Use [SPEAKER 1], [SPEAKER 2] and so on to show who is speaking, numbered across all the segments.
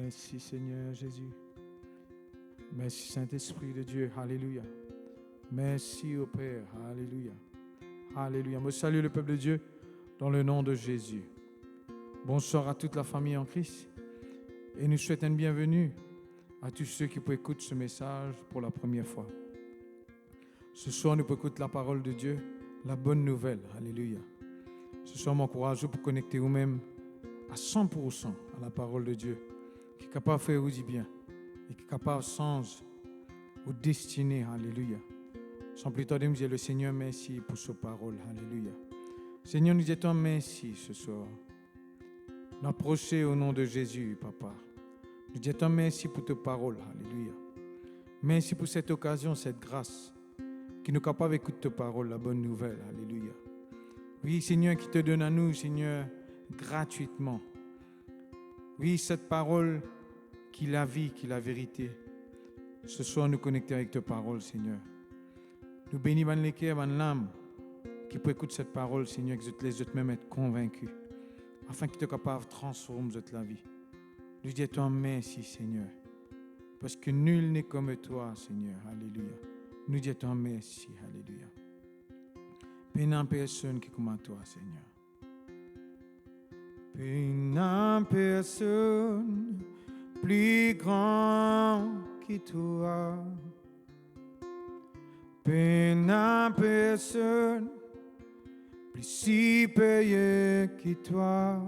[SPEAKER 1] Merci Seigneur Jésus. Merci Saint-Esprit de Dieu. Alléluia. Merci au Père. Alléluia. Alléluia. Je salue le peuple de Dieu dans le nom de Jésus. Bonsoir à toute la famille en Christ. Et nous souhaitons une bienvenue à tous ceux qui peuvent écouter ce message pour la première fois. Ce soir, nous pouvons écouter la parole de Dieu, la bonne nouvelle. Alléluia. Ce soir, m'encourage pour connecter vous-même à 100% à la parole de Dieu, qui est capable de faire du bien et qui est capable de changer vos destinées. Alléluia. Sans plus tarder, nous disons le Seigneur merci pour sa parole. Alléluia. Seigneur, nous disons merci ce soir. Nous approchons au nom de Jésus, Papa. Nous disons merci pour ta parole. Alléluia. Merci pour cette occasion, cette grâce qui nous est capable d'écouter ta parole, la bonne nouvelle. Alléluia. Oui, Seigneur, qui te donne à nous, Seigneur, gratuitement. Oui, cette parole qui est la vie, qui est la vérité. Ce soir, nous connectons avec ta parole, Seigneur. Nous bénissons les cœurs, l'âme qui peut écouter cette parole, Seigneur, que les autres même être convaincus, afin qu'ils soient capables de transformer la vie. Nous disons merci, Seigneur, parce que nul n'est comme toi, Seigneur. Alléluia. Nous disons merci. Alléluia. Pénant personne qui est comme toi, Seigneur. Pénant personne plus grand que toi. Pénant personne plus supérieur que toi.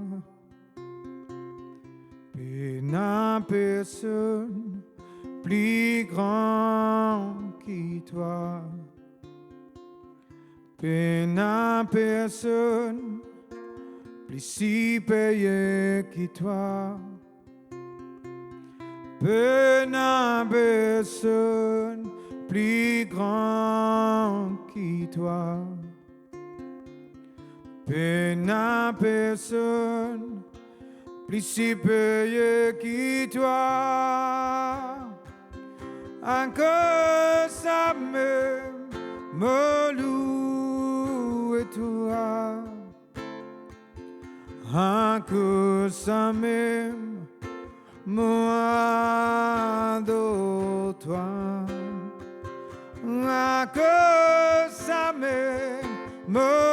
[SPEAKER 1] Pénant personne plus grand que toi. Pénant personne plus supérieur que toi. Pénant personne plus grand que toi. Pénant personne plus supérieur que toi. Encore ça me loue toi. Encore ça moi de toi. Encore ça me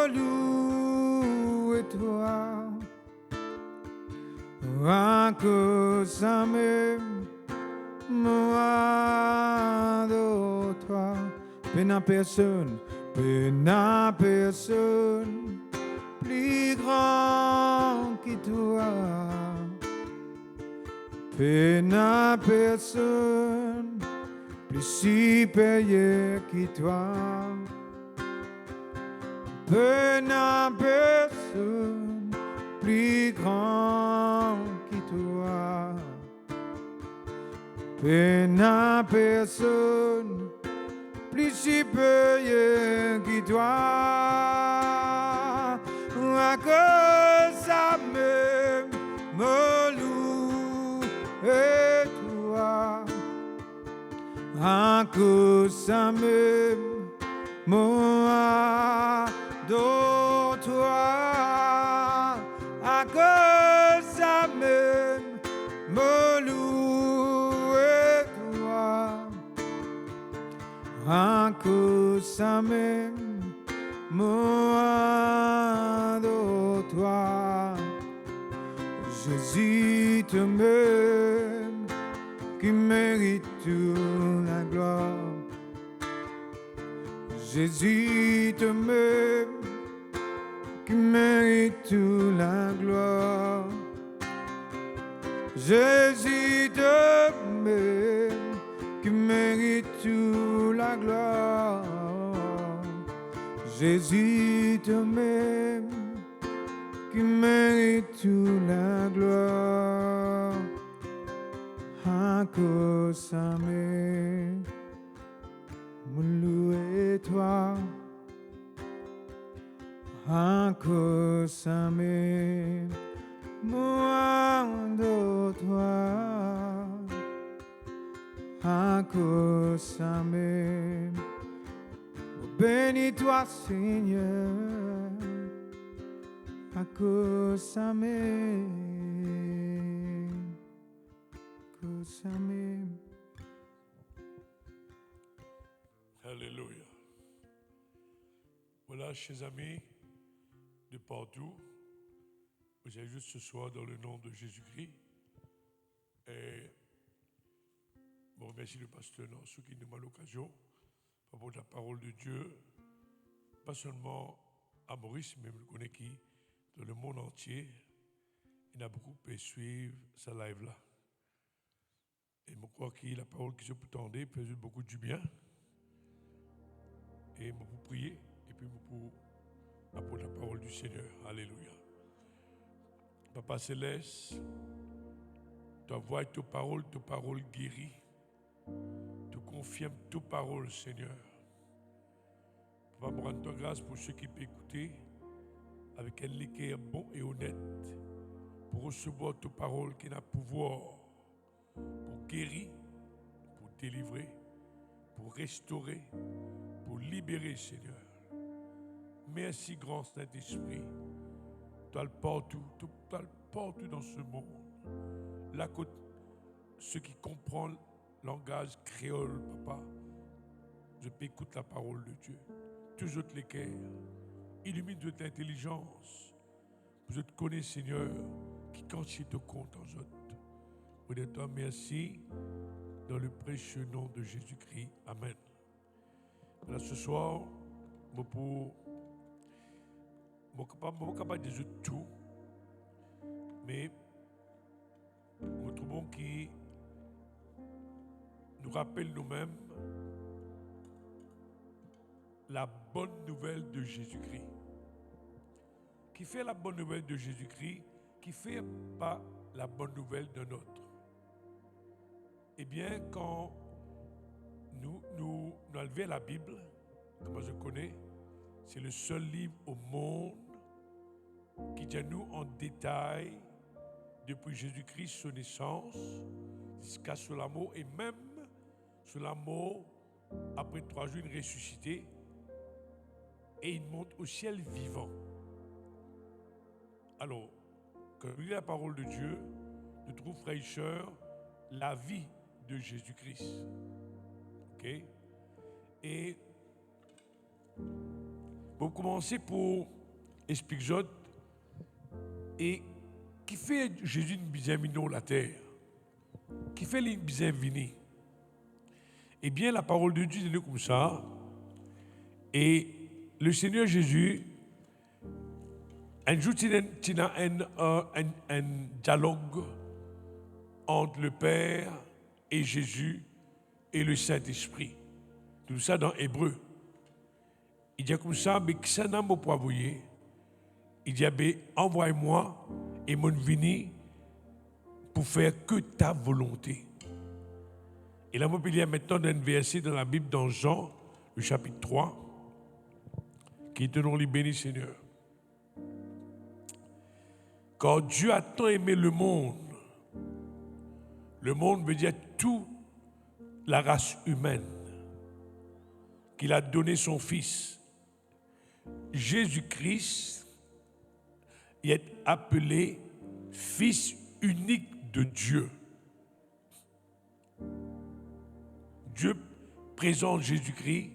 [SPEAKER 1] loue toi. Encore ça moi de toi. Pénant personne plus grand que toi. Pénant personne plus supérieur que toi. Pénant personne plus grand que toi. Pénant personne plus supérieur que toi. À cause ça me loue et toi. À cause ça moi de toi. À cause ça me loue et toi. À cause ça moi de toi. Jésus te m'aime, qui mérite toute la gloire. Jésus te m'aime, qui mérite toute la gloire. Jésus te m'aime, qui mérite toute la gloire. Jésus te m'aime, qui mérite toute la gloire. À cause ça me loue toi. À cause ça me moi de toi. À cause ça me bénis-toi, Seigneur, à cause ça m'est. tous aimés.
[SPEAKER 2] Alléluia. Voilà, chers amis de partout, vous êtes juste ce soir dans le nom de Jésus-Christ. Et je remercie le pasteur Nansou qui nous donne l'occasion pour la parole de Dieu, pas seulement à Maurice, mais je connais qui, dans le monde entier, il a beaucoup pu suivre sa live-là. Et je crois que la parole que je peux tendre fait beaucoup du bien. Et je peux prier, et puis je peux apporter la parole du Seigneur. Alléluia. Papa Céleste, ta voix et ta parole guérit. Tu confirmes ta parole, Seigneur. Papa, me rendre ta grâce pour ceux qui peuvent écouter avec un cœur bon et honnête pour recevoir ta parole qui a pouvoir pour guérir, pour délivrer, pour restaurer, pour libérer, Seigneur. Merci, grand Saint-Esprit. Tu as le partout dans ce monde. Là, ceux qui comprennent le langage créole, papa, je peux écouter la parole de Dieu. Tous autres les cœurs, illumine toute l'intelligence. Vous te connaissez, Seigneur, qui quand il te compte en autres. Vous dites toi merci dans le précieux nom de Jésus-Christ. Amen. Voilà, ce soir, je ne suis pas capable de dire tout, mais nous trouvons qui nous rappelle nous-mêmes la bonne nouvelle de Jésus-Christ. Qui fait la bonne nouvelle de Jésus-Christ, qui ne fait pas la bonne nouvelle d'un autre. Eh bien, quand nous enlevons la Bible, comme je connais, c'est le seul livre au monde qui dit à nous en détail, depuis Jésus-Christ, son naissance, jusqu'à sur la mort, et même sur la mort, après 3 jours, il ressuscité, et il monte au ciel vivant. Alors, quand nous lisons la parole de Dieu, nous trouvons, frères et sœurs, la vie de Jésus-Christ. Ok? Et pour commencer, pour expliquer, et qui fait Jésus une bizarre la terre? Qui fait une bizarre vini? Eh bien, la parole de Dieu est comme ça. Et le Seigneur Jésus, un jour, il y a un dialogue entre le Père et Jésus et le Saint-Esprit. Tout ça dans Hébreu. Il dit comme ça, mais qui ça n'a pas envoyé? Il dit, envoie-moi et mon vini pour faire que ta volonté. Et là, il y a maintenant un verset dans la Bible, dans Jean, le chapitre 3, qui est un nom béni, Seigneur. Car Dieu a tant aimé le monde veut dire toute la race humaine, qu'il a donné son Fils. Jésus-Christ est appelé Fils unique de Dieu. Dieu présente Jésus-Christ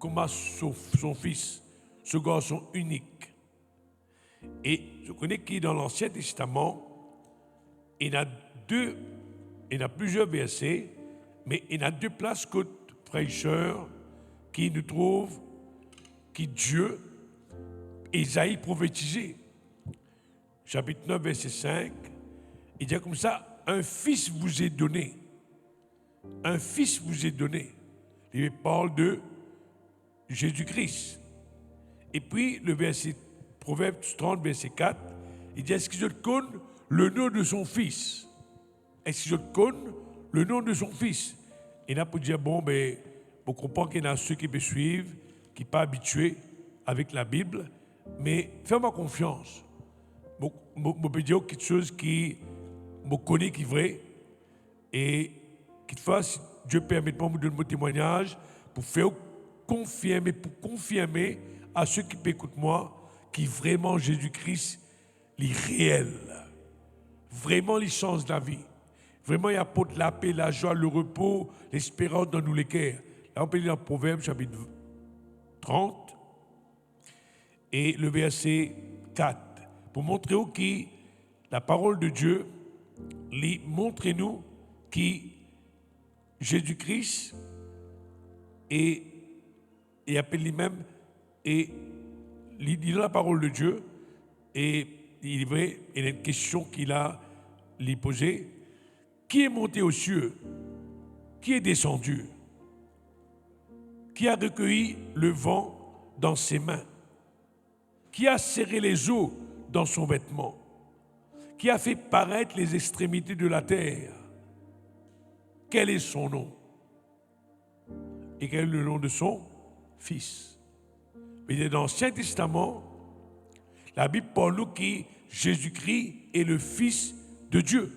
[SPEAKER 2] comme son Fils, ce garçon unique. Et je connais qu'il dans l'Ancien Testament, il y a plusieurs versets, mais il y a 2 places que frères et sœurs qui nous trouvent qui Dieu, Isaïe prophétisé. Chapitre 9, verset 5, il dit comme ça, un fils vous est donné. Un fils vous est donné. Il parle de Jésus-Christ. Et puis le verset Proverbe 30, verset 4, il dit, est-ce que je connais le nom de son fils? Est-ce que je connais le nom de son fils? Et là, pour dire, bon, ben, on comprend qu'il y en a ceux qui me suivent, qui ne sont pas habitués avec la Bible, mais fais-moi confiance. Je peux dire quelque chose qui me connaît, qui est vrai, et qu'il fasse, Dieu permet de me donner mon témoignage pour faire confirmer à ceux qui écoutent moi, qui vraiment Jésus-Christ, est réel. Vraiment, il change la vie. Vraiment, il apporte la paix, la joie, le repos, l'espérance dans nous les cœurs. Là, on peut lire dans Proverbe, chapitre 30, et le verset 4, pour montrer que la parole de Dieu, montre-nous que Jésus-Christ et appelle lui-même, et il dit la parole de Dieu, et il y a une question qu'il a posée. Qui est monté aux cieux? Qui est descendu? Qui a recueilli le vent dans ses mains? Qui a serré les eaux dans son vêtement? Qui a fait paraître les extrémités de la terre? Quel est son nom? Et quel est le nom de son Fils? Mais dans l'Ancien Testament, la Bible parle nous que Jésus-Christ est le Fils de Dieu.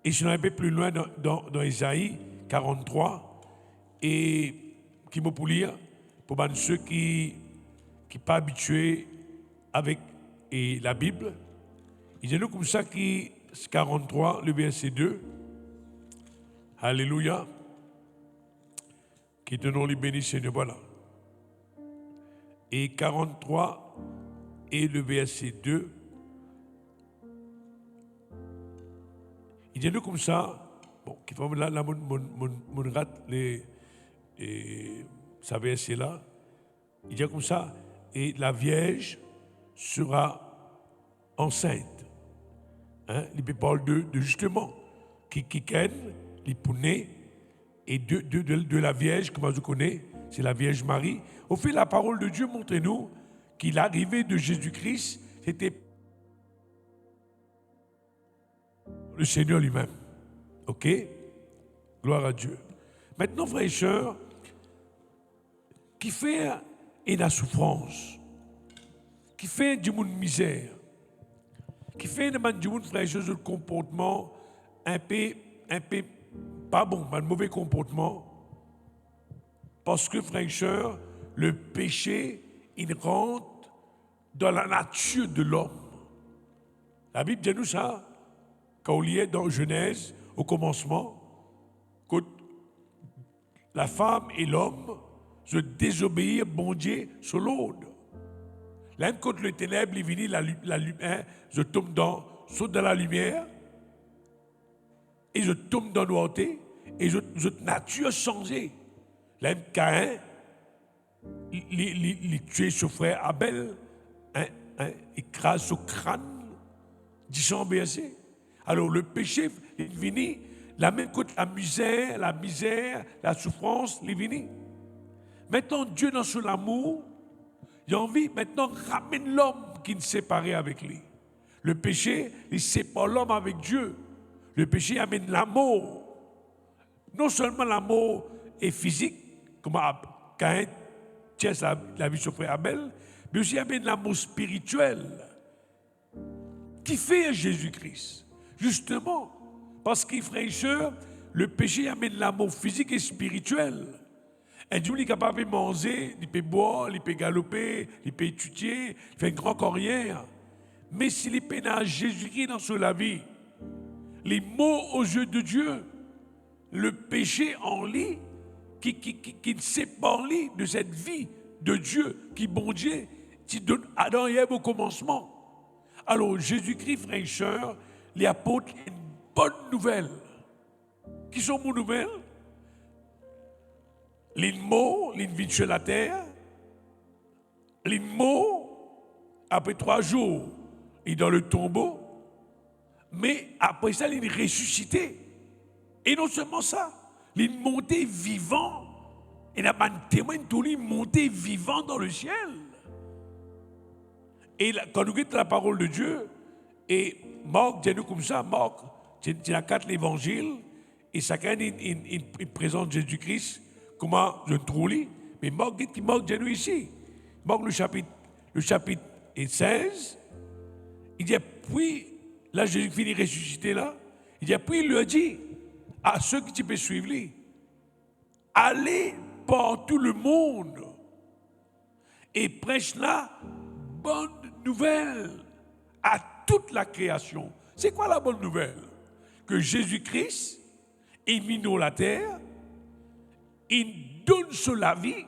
[SPEAKER 2] Et je vais un peu plus loin dans Isaïe 43, et qui m'a pour lire, pour ceux qui ne sont pas habitués avec la Bible. Il dit nous comme ça, qui 43, le verset 2. Alléluia. Qui te nom les bénis, Seigneur, voilà. Et 43 et le verset 2. Il dit nous comme ça, bon, qui font là, mon rate ça verset là. Il dit comme ça, et la Vierge sera enceinte. Hein? Il parle de justement, qui ken, il pouné, et de la Vierge, comme vous connaissez, c'est la Vierge Marie. Au fait, la parole de Dieu montre-nous qu'il l'arrivée de Jésus-Christ, c'était le Seigneur lui-même. Ok? Gloire à Dieu. Maintenant, frères et sœurs, qui fait la souffrance, qui fait du monde misère, qui fait du monde, frères et sœurs, le comportement un peu pas bon, un mauvais comportement, parce que, frères et sœurs, le péché, il rentre dans la nature de l'homme. La Bible dit nous ça. Quand on lit dans Genèse, au commencement, que la femme et l'homme se désobéissent, bon Dieu, sur l'autre. L'un contre le ténèbre, il vient la lumière, je tombe saute dans la lumière, et je tombe dans la noirté, et je nature changée. L'un Caïn, il tue son frère Abel, il écrase son crâne, 10 ans bercé. Alors le péché, il vient, la même côté, la misère, la souffrance, il vient. Maintenant, Dieu, dans son amour, il a envie, maintenant, ramène l'homme qui est séparé avec lui. Le péché, il sépare l'homme avec Dieu. Le péché amène l'amour. Non seulement l'amour est physique, comme Caïn tient la vie de son frère Abel, mais aussi amène l'amour spirituel. Qui fait Jésus-Christ? Justement, parce qu'il, frère et sœur, le péché amène l'amour physique et spirituel. Un Dieu est capable de manger, il peut boire, il peut galoper, il peut étudier, il fait un grand carrière. Mais s'il peut dans Jésus-Christ dans sa vie, les mots aux yeux de Dieu, le péché en lui, qui sépare lui de cette vie de Dieu, qui bon Dieu, qui donne Adam et Ève au commencement. Alors Jésus-Christ, frère et sœur, les apôtres, une bonne nouvelle. Qui sont bonnes nouvelles? Les mots, les vie sur la terre. Les mots, après 3 jours, il est dans le tombeau. Mais après ça, il est ressuscité. Et non seulement ça, il est monté vivant. Il a un témoin de tout lui monté vivant dans le ciel. Et quand nous regardons la parole de Dieu, et Marc dit nous comme ça, Marc, c'est la 4 l'évangile, et chacun il présente Jésus-Christ, comment je trouve lui. Mais Marc dit nous ici. Marc le chapitre 16, il dit, puis, là Jésus finit ressuscité là, il dit, puis il leur dit, à ceux qui peuvent suivre lui, allez par tout le monde et prêche la bonne nouvelle à toute la création. C'est quoi la bonne nouvelle? que Jésus-Christ est mis sur la terre, il donne sur la vie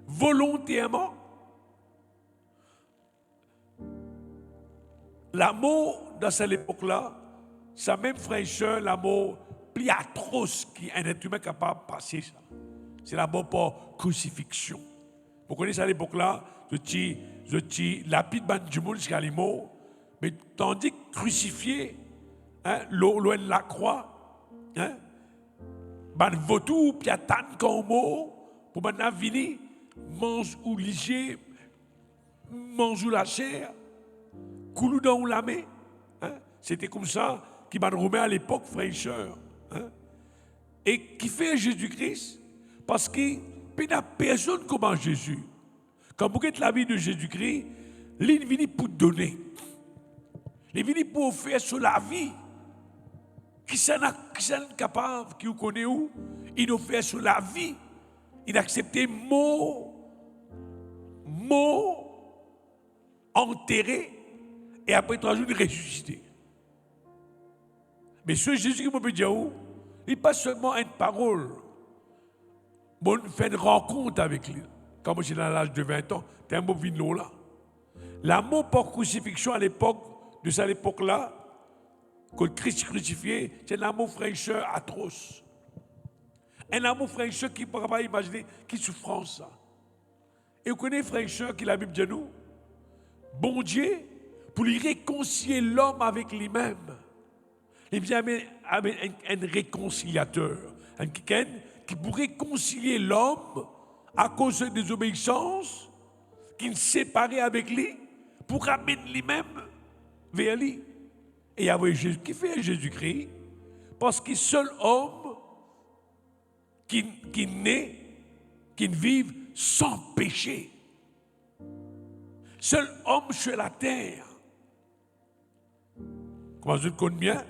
[SPEAKER 2] volontairement. L'amour dans cette époque-là, sa même fraîcheur, l'amour plus atroce qu'un être humain capable de passer ça. C'est l'amour par crucifixion. Vous connaissez à l'époque-là, je tire lapide ban du monde jusqu'à les mots, mais tandis que crucifié, loin de la croix, ban vautour, puis attendre comme mot, pour maintenant venir, mange ou liger, mange ou la chair, coulou dans la main. C'était comme ça qui m'a remis à l'époque fraîcheur. Et qui fait Jésus-Christ, parce qu'il n'y a personne comme Jésus. Quand vous regardez la vie de Jésus-Christ, il est venu pour donner. Il est venu pour offrir sur la vie. Qui s'en est capable, qui vous connaît où, il offre sur la vie. Il a accepté mot enterré, et après 3 jours, il ressuscité. Mais ce Jésus qui m'a dit, il n'est pas seulement une parole. Bon, on fait une rencontre avec lui. Quand moi j'étais dans l'âge de 20 ans, c'était un beau vino là. L'amour par crucifixion à l'époque, de cette époque-là, que le Christ crucifié, c'est un amour fraîcheur atroce. Un amour fraîcheur qui ne peut pas imaginer qui souffrance ça. Et vous connaissez fraîcheur qui la Bible dit nous? Bon Dieu, pour lui réconcilier l'homme avec lui-même. Il vient avec un réconciliateur, quelqu'un qui pourrait réconcilier l'homme à cause de désobéissance, qui le séparait avec lui, pour ramener lui-même vers lui. Et il y avait Jésus qui fait Jésus-Christ, parce qu'il est seul homme qui naît, qui vive sans péché. Seul homme sur la terre. Comment je le connais bien?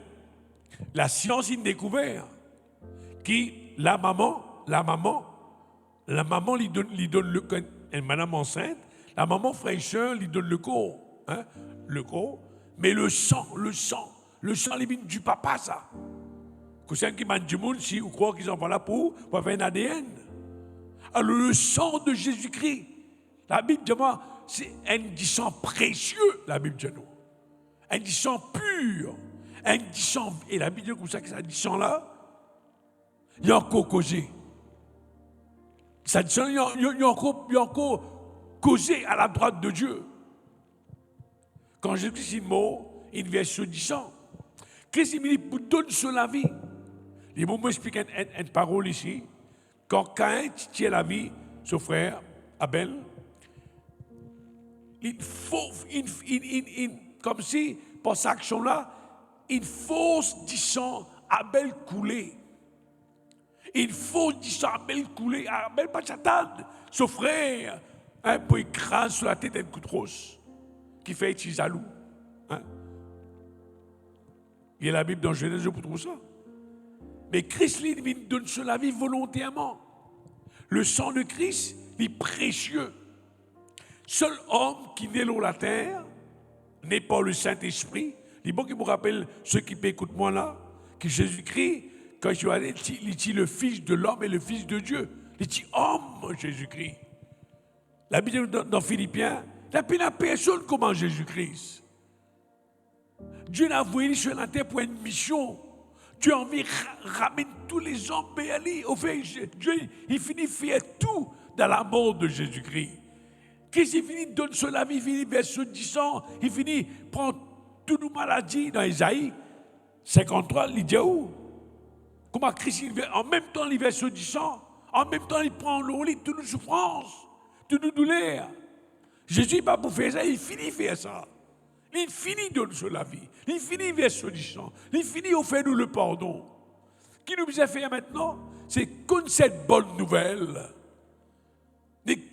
[SPEAKER 2] La science a découvert que la maman lui donne le corps, une madame enceinte, la maman fraîcheur lui donne le corps, mais le sang, il vient du papa, ça. Que c'est un qui m'a dit, si vous croyez qu'ils en vont là pour faire un ADN. Alors le sang de Jésus-Christ, la Bible dit moi, c'est un sang précieux, la Bible dit nous. Un sang pur, un sang, et la Bible dit comme ça, que ça dit sang là, il y a encore causé. Ça dit il y a encore causé à la droite de Dieu. Quand Jésus est mort, il vient se disant, Christ il pour donner sur la vie. Il m'a expliqué une parole ici. Quand Caïn tient la vie, son frère Abel, comme si, par cette action-là, il force du sang Abel couler. Il force du sang Abel couler. Abel pas Satan, son frère, pour écraser sur la tête un coup de roche, qui fait être jaloux. Il y a la Bible dans Genèse pour trouver ça. Mais Christ, lui, donne sur la vie volontairement. Le sang de Christ est précieux. Seul homme qui naît sur la terre n'est pas le Saint-Esprit. Il faut qu'il me rappelle, ceux qui écoutent moi là, que Jésus-Christ, quand il dit le Fils de l'homme et le Fils de Dieu, il dit homme, Jésus-Christ. La Bible dans Philippiens, il n'y a personne comme Jésus-Christ. Dieu n'a envoyé sur la terre pour une mission. Dieu a envie de ramener tous les hommes vers lui. Au fait, Dieu, il finit de faire tout dans la mort de Jésus-Christ. Christ, il finit de donner sur la vie, il finit verset 10 ans, il finit de prendre toutes nos maladies dans Isaïe 53, il dit où? Comment Christ, en même temps, il verset 10 ans, en même temps, il prend le lit toutes nos souffrances, toutes nos douleurs. Jésus n'est pas pour faire ça, il finit de faire ça. Il finit de donner sur la vie. Il finit verset 10 ans. Il finit de faire nous le pardon. Ce qui nous a fait maintenant, c'est comme cette bonne nouvelle.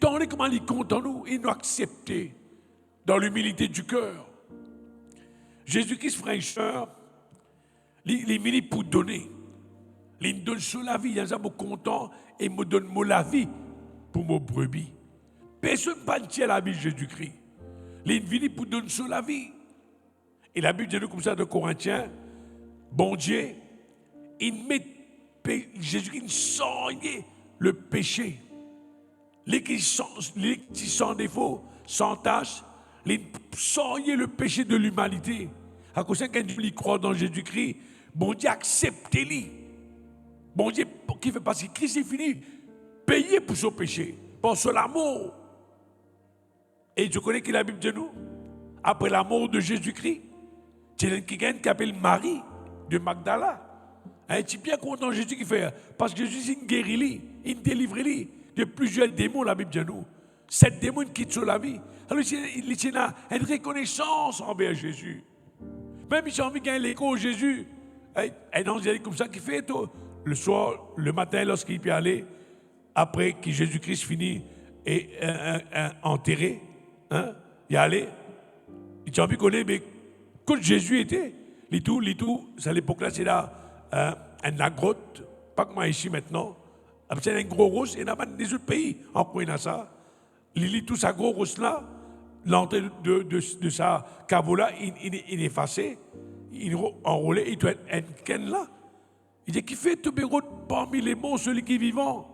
[SPEAKER 2] Tandis comment il compte en nous, il nous accepte dans l'humilité du cœur. Jésus-Christ, fraîcheur, il est venu pour donner. Il me donne sur la vie, il est content et il me donne la vie pour mon brebis. Personne ne tient la vie de Jésus-Christ. Il est venu pour donner sur la vie. Et la Bible dit comme ça de Corinthiens, bon Dieu, Jésus-Christ soignait le péché. Les qui sont sans défaut, sans tâche, les soignait le péché de l'humanité. À cause quand il croit dans Jésus-Christ, bon Dieu accepte-les. Bon Dieu qui fait parce que Christ est fini, payer pour son péché, pour son amour. Et je connais que la Bible dit nous, après la mort de Jésus-Christ, il y a quelqu'un qui s'appelle Marie de Magdala. Elle est bien content Jésus qui fait, parce que Jésus il guérit, il délivre de plusieurs démons, la Bible dit nous. 7 démons qui quittent sur la vie. Alors il y a une reconnaissance envers Jésus. Même si j'ai envie qu'il y ait l'écho de Jésus, un ange comme ça qui fait tout. Le soir, le matin, lorsqu'il peut aller, après que Jésus-Christ finit et enterré, il allait. Il a envie qu'on ait, mais quand Jésus était, tout, c'est à l'époque là, c'est là, la grotte, pas comme ici maintenant. C'est un gros rose, et il y a des autres pays en prenant ça. Tout ça gros rose là, l'entrée de sa caveau là, il est effacé, il est enroulé, il doit être un ken là. Il dit, qui fait tout bureau parmi les morts, celui qui est vivant?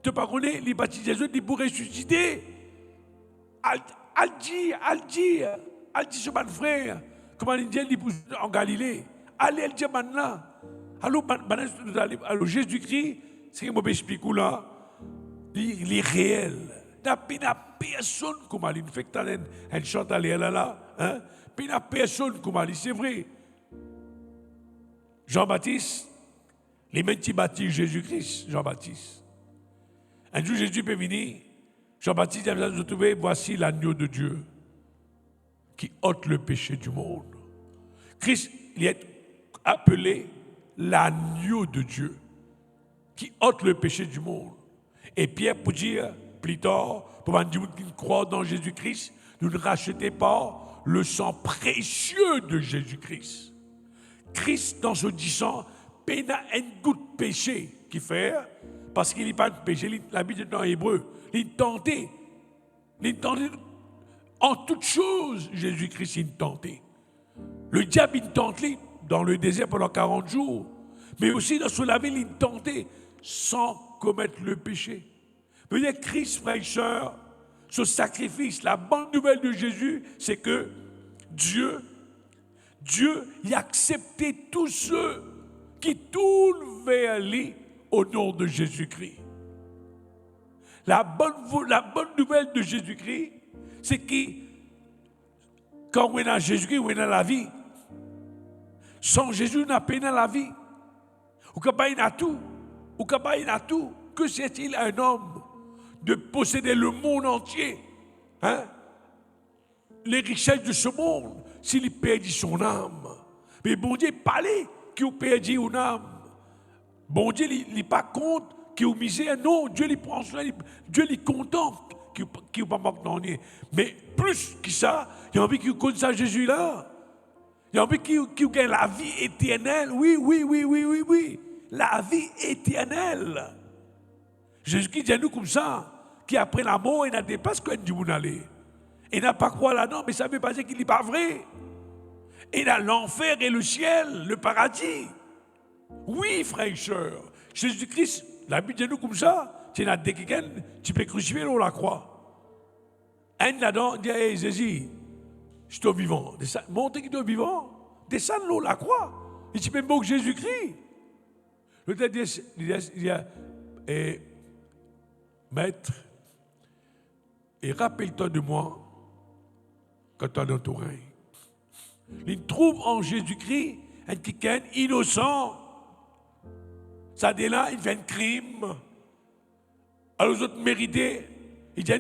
[SPEAKER 2] Tu ne sais pas qu'on est, les baptisés, ils pourraient ressusciter. Al dit, ce mon frère, comment il dit, en Galilée. Allez, il dit, maintenant. Alors, Jésus-Christ, c'est que je explique là, il est réel. Il n'y a personne comme il fait que elle chante à là, hein? Il n'y a personne comme il, c'est vrai. Jean-Baptiste, les mêmes qui baptisent Jésus-Christ, Jean-Baptiste. Un jour, Jésus peut venir. Jean-Baptiste a besoin de trouver, voici l'agneau de Dieu qui ôte le péché du monde. Christ, il est appelé l'agneau de Dieu qui ôte le péché du monde. Et Pierre, pour dire plus tard, pour dire qui croient dans Jésus-Christ, nous ne rachetez pas le sang précieux de Jésus-Christ. Christ, dans ce disant, il a un goût de péché qui fait, parce qu'il n'est pas de péché, la Bible est en hébreu, il est tenté. En toutes choses, Jésus-Christ est tenté. Le diable il tente dans le désert pendant 40 jours, mais aussi dans la ville, il est tenté sans commettre le péché. Vous Christ, frère et sœur, ce sacrifice, la bonne nouvelle de Jésus, c'est que Dieu il a accepté tous ceux qui tournent vers lui au nom de Jésus-Christ. La bonne nouvelle de Jésus-Christ, c'est que quand on est dans Jésus-Christ, on est dans la vie. Sans Jésus, on n'a pas dans la vie. Ou quand il a tout. Ou quand il a tout. Que c'est-il un homme de posséder le monde entier, hein? Les richesses de ce monde, s'il perdit son âme. Mais bon Dieu, parlez qu'il perdit une âme. Bon Dieu, il n'est pas compte qu'il a misère. Non, Dieu lui prend soin, Dieu lui content qu'il n'a pas manqué d'en rien. Mais plus que ça, il a envie qu'il connaisse ça Jésus là. Il a envie qu'il gagne la vie éternelle. Oui. La vie éternelle. Jésus qui dit à nous comme ça, qui après la mort, il n'a pas ce qu'on dit vous aller. Il n'a pas croire là-dedans, mais ça ne veut pas dire qu'il n'est pas vrai. Il a l'enfer et le ciel, le paradis. Oui, frères et sœurs. Jésus-Christ, la Bible dit nous comme ça, tu as des quelqu'un, tu peux crucifier sur la croix. Un là-dedans dit, hey, Jésus, je suis vivant. Montez qu'il est vivant. Descends sur la croix. Et tu peux moquer Jésus-Christ. Le dernier, il y a, maître, et rappelle-toi de moi quand tu es dans ton règne. Il trouve en Jésus-Christ un quelqu'un innocent. Ça dit là, il fait un crime. Alors les autres méritaient. Il dit,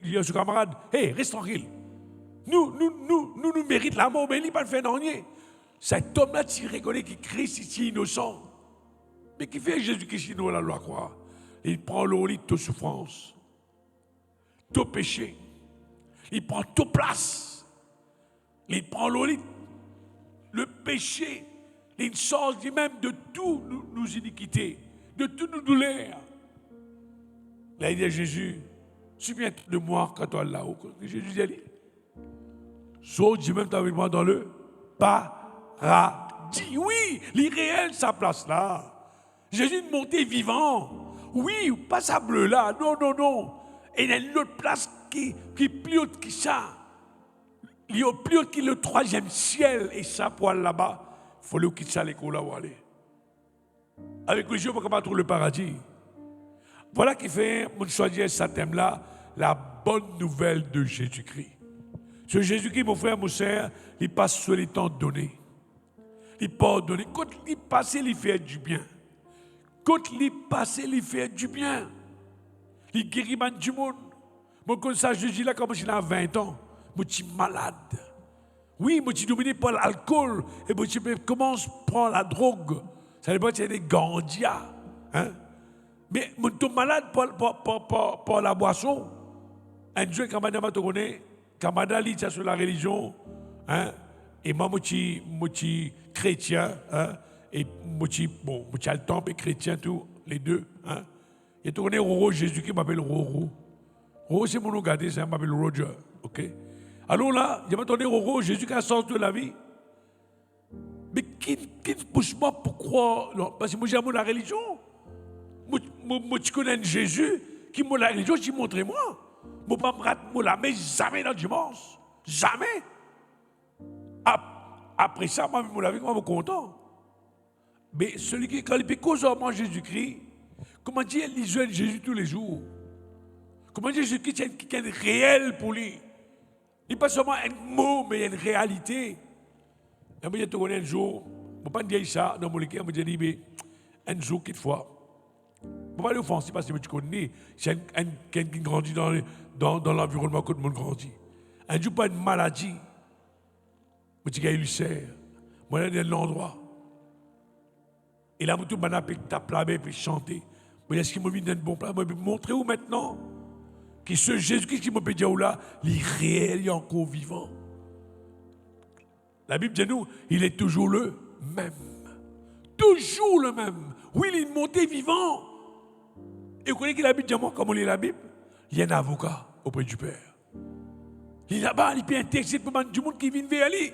[SPEAKER 2] il y a ce camarade, hey, reste tranquille. Nous méritons la mort, mais il n'a pas fait rien. Cet homme-là, tu reconnais que Christ est innocent. Mais qui fait Jésus-Christ nous la loi croire? Il prend le lit de toute souffrance, tout péché. Il prend toute place. Il prend le lit, le péché. Il sort lui-même de toutes nos iniquités, de toutes nos douleurs. Là, il dit à Jésus, souviens-toi de moi quand tu es là-haut. Jésus dit, saute, dis même avec moi dans le paradis. dit oui, l'irréel, sa place là. Jésus est monté vivant. Oui, pas ça bleu là. Non, non, non. Et il y a une autre place qui est plus haute que ça. Il y a plus haute que le 3e ciel. Et ça, pour aller là-bas, il faut aller quitter ça l'école là où aller. Avec les yeux, on ne peut pas trouver le paradis. Voilà qui fait, mon choisir ce thème-là, la bonne nouvelle de Jésus-Christ. Ce Jésus-Christ, mon frère, mon sœur, il passe sur les temps donnés. Il pardonne. Quand il passe, il fait du bien. Quand il passe, il fait du bien. Il guérit du monde. Moi, comme ça, Jésus, là, quand j'ai 20 ans, je suis malade. Oui, je suis dominé par l'alcool. Et je commence à prendre la drogue. Ça veut dire que c'est des gandias. Hein? Mais je suis malade par la boisson. Un jour, quand je connais, quand je lis sur la religion, hein? Et moi, je suis chrétien, hein? Et moi, je suis le temple et chrétien, tous les deux. Hein? Et tu connais Roro, Jésus qui m'appelle Roro. Roro, c'est mon nom gardé, ça m'appelle Roger. Ok? Alors là, je m'attendais Roro, Jésus qui a sorti de la vie. Mais qui pousse moi pour croire? Non, parce que moi, j'aime la religion. Moi, tu connais Jésus qui m'a la religion, tu montre-moi. Je ne vais pas me rater, mais jamais dans le dimanche. Jamais. Après ça, moi, je suis content. Mais celui qui, quand il peut causer en Jésus-Christ, comment dire, il joue Jésus tous les jours. Comment dire, Jésus-Christ est quelqu'un de réel pour lui. Il n'est pas seulement un mot, mais il y a une réalité. Et moi, je te connais un jour, je ne peux pas dire ça dans mon équipe, je me dis, mais un jour, quelquefois, je ne peux pas aller offensif parce que tu connais, c'est quelqu'un qui grandit dans l'environnement que tout le monde grandit. Un jour, pas une maladie. Je dis, il y a une ulcère. Moi, je suis dans l'endroit. Et là, je me tape la main et chanter. Est-ce qu'il m'a mis dans un bon plat? Je vais montrer où maintenant que ce Jésus-Christ qui m'a dit là, il est réel, il est encore vivant. La Bible dit nous, il est toujours le même. Toujours le même. Oui, il est monté vivant. Et vous connaissez que la Bible dit moi, comme on lit la Bible, il y a un avocat auprès du Père. Il est là-bas, il peut intercéder pour du monde qui vient vers lui.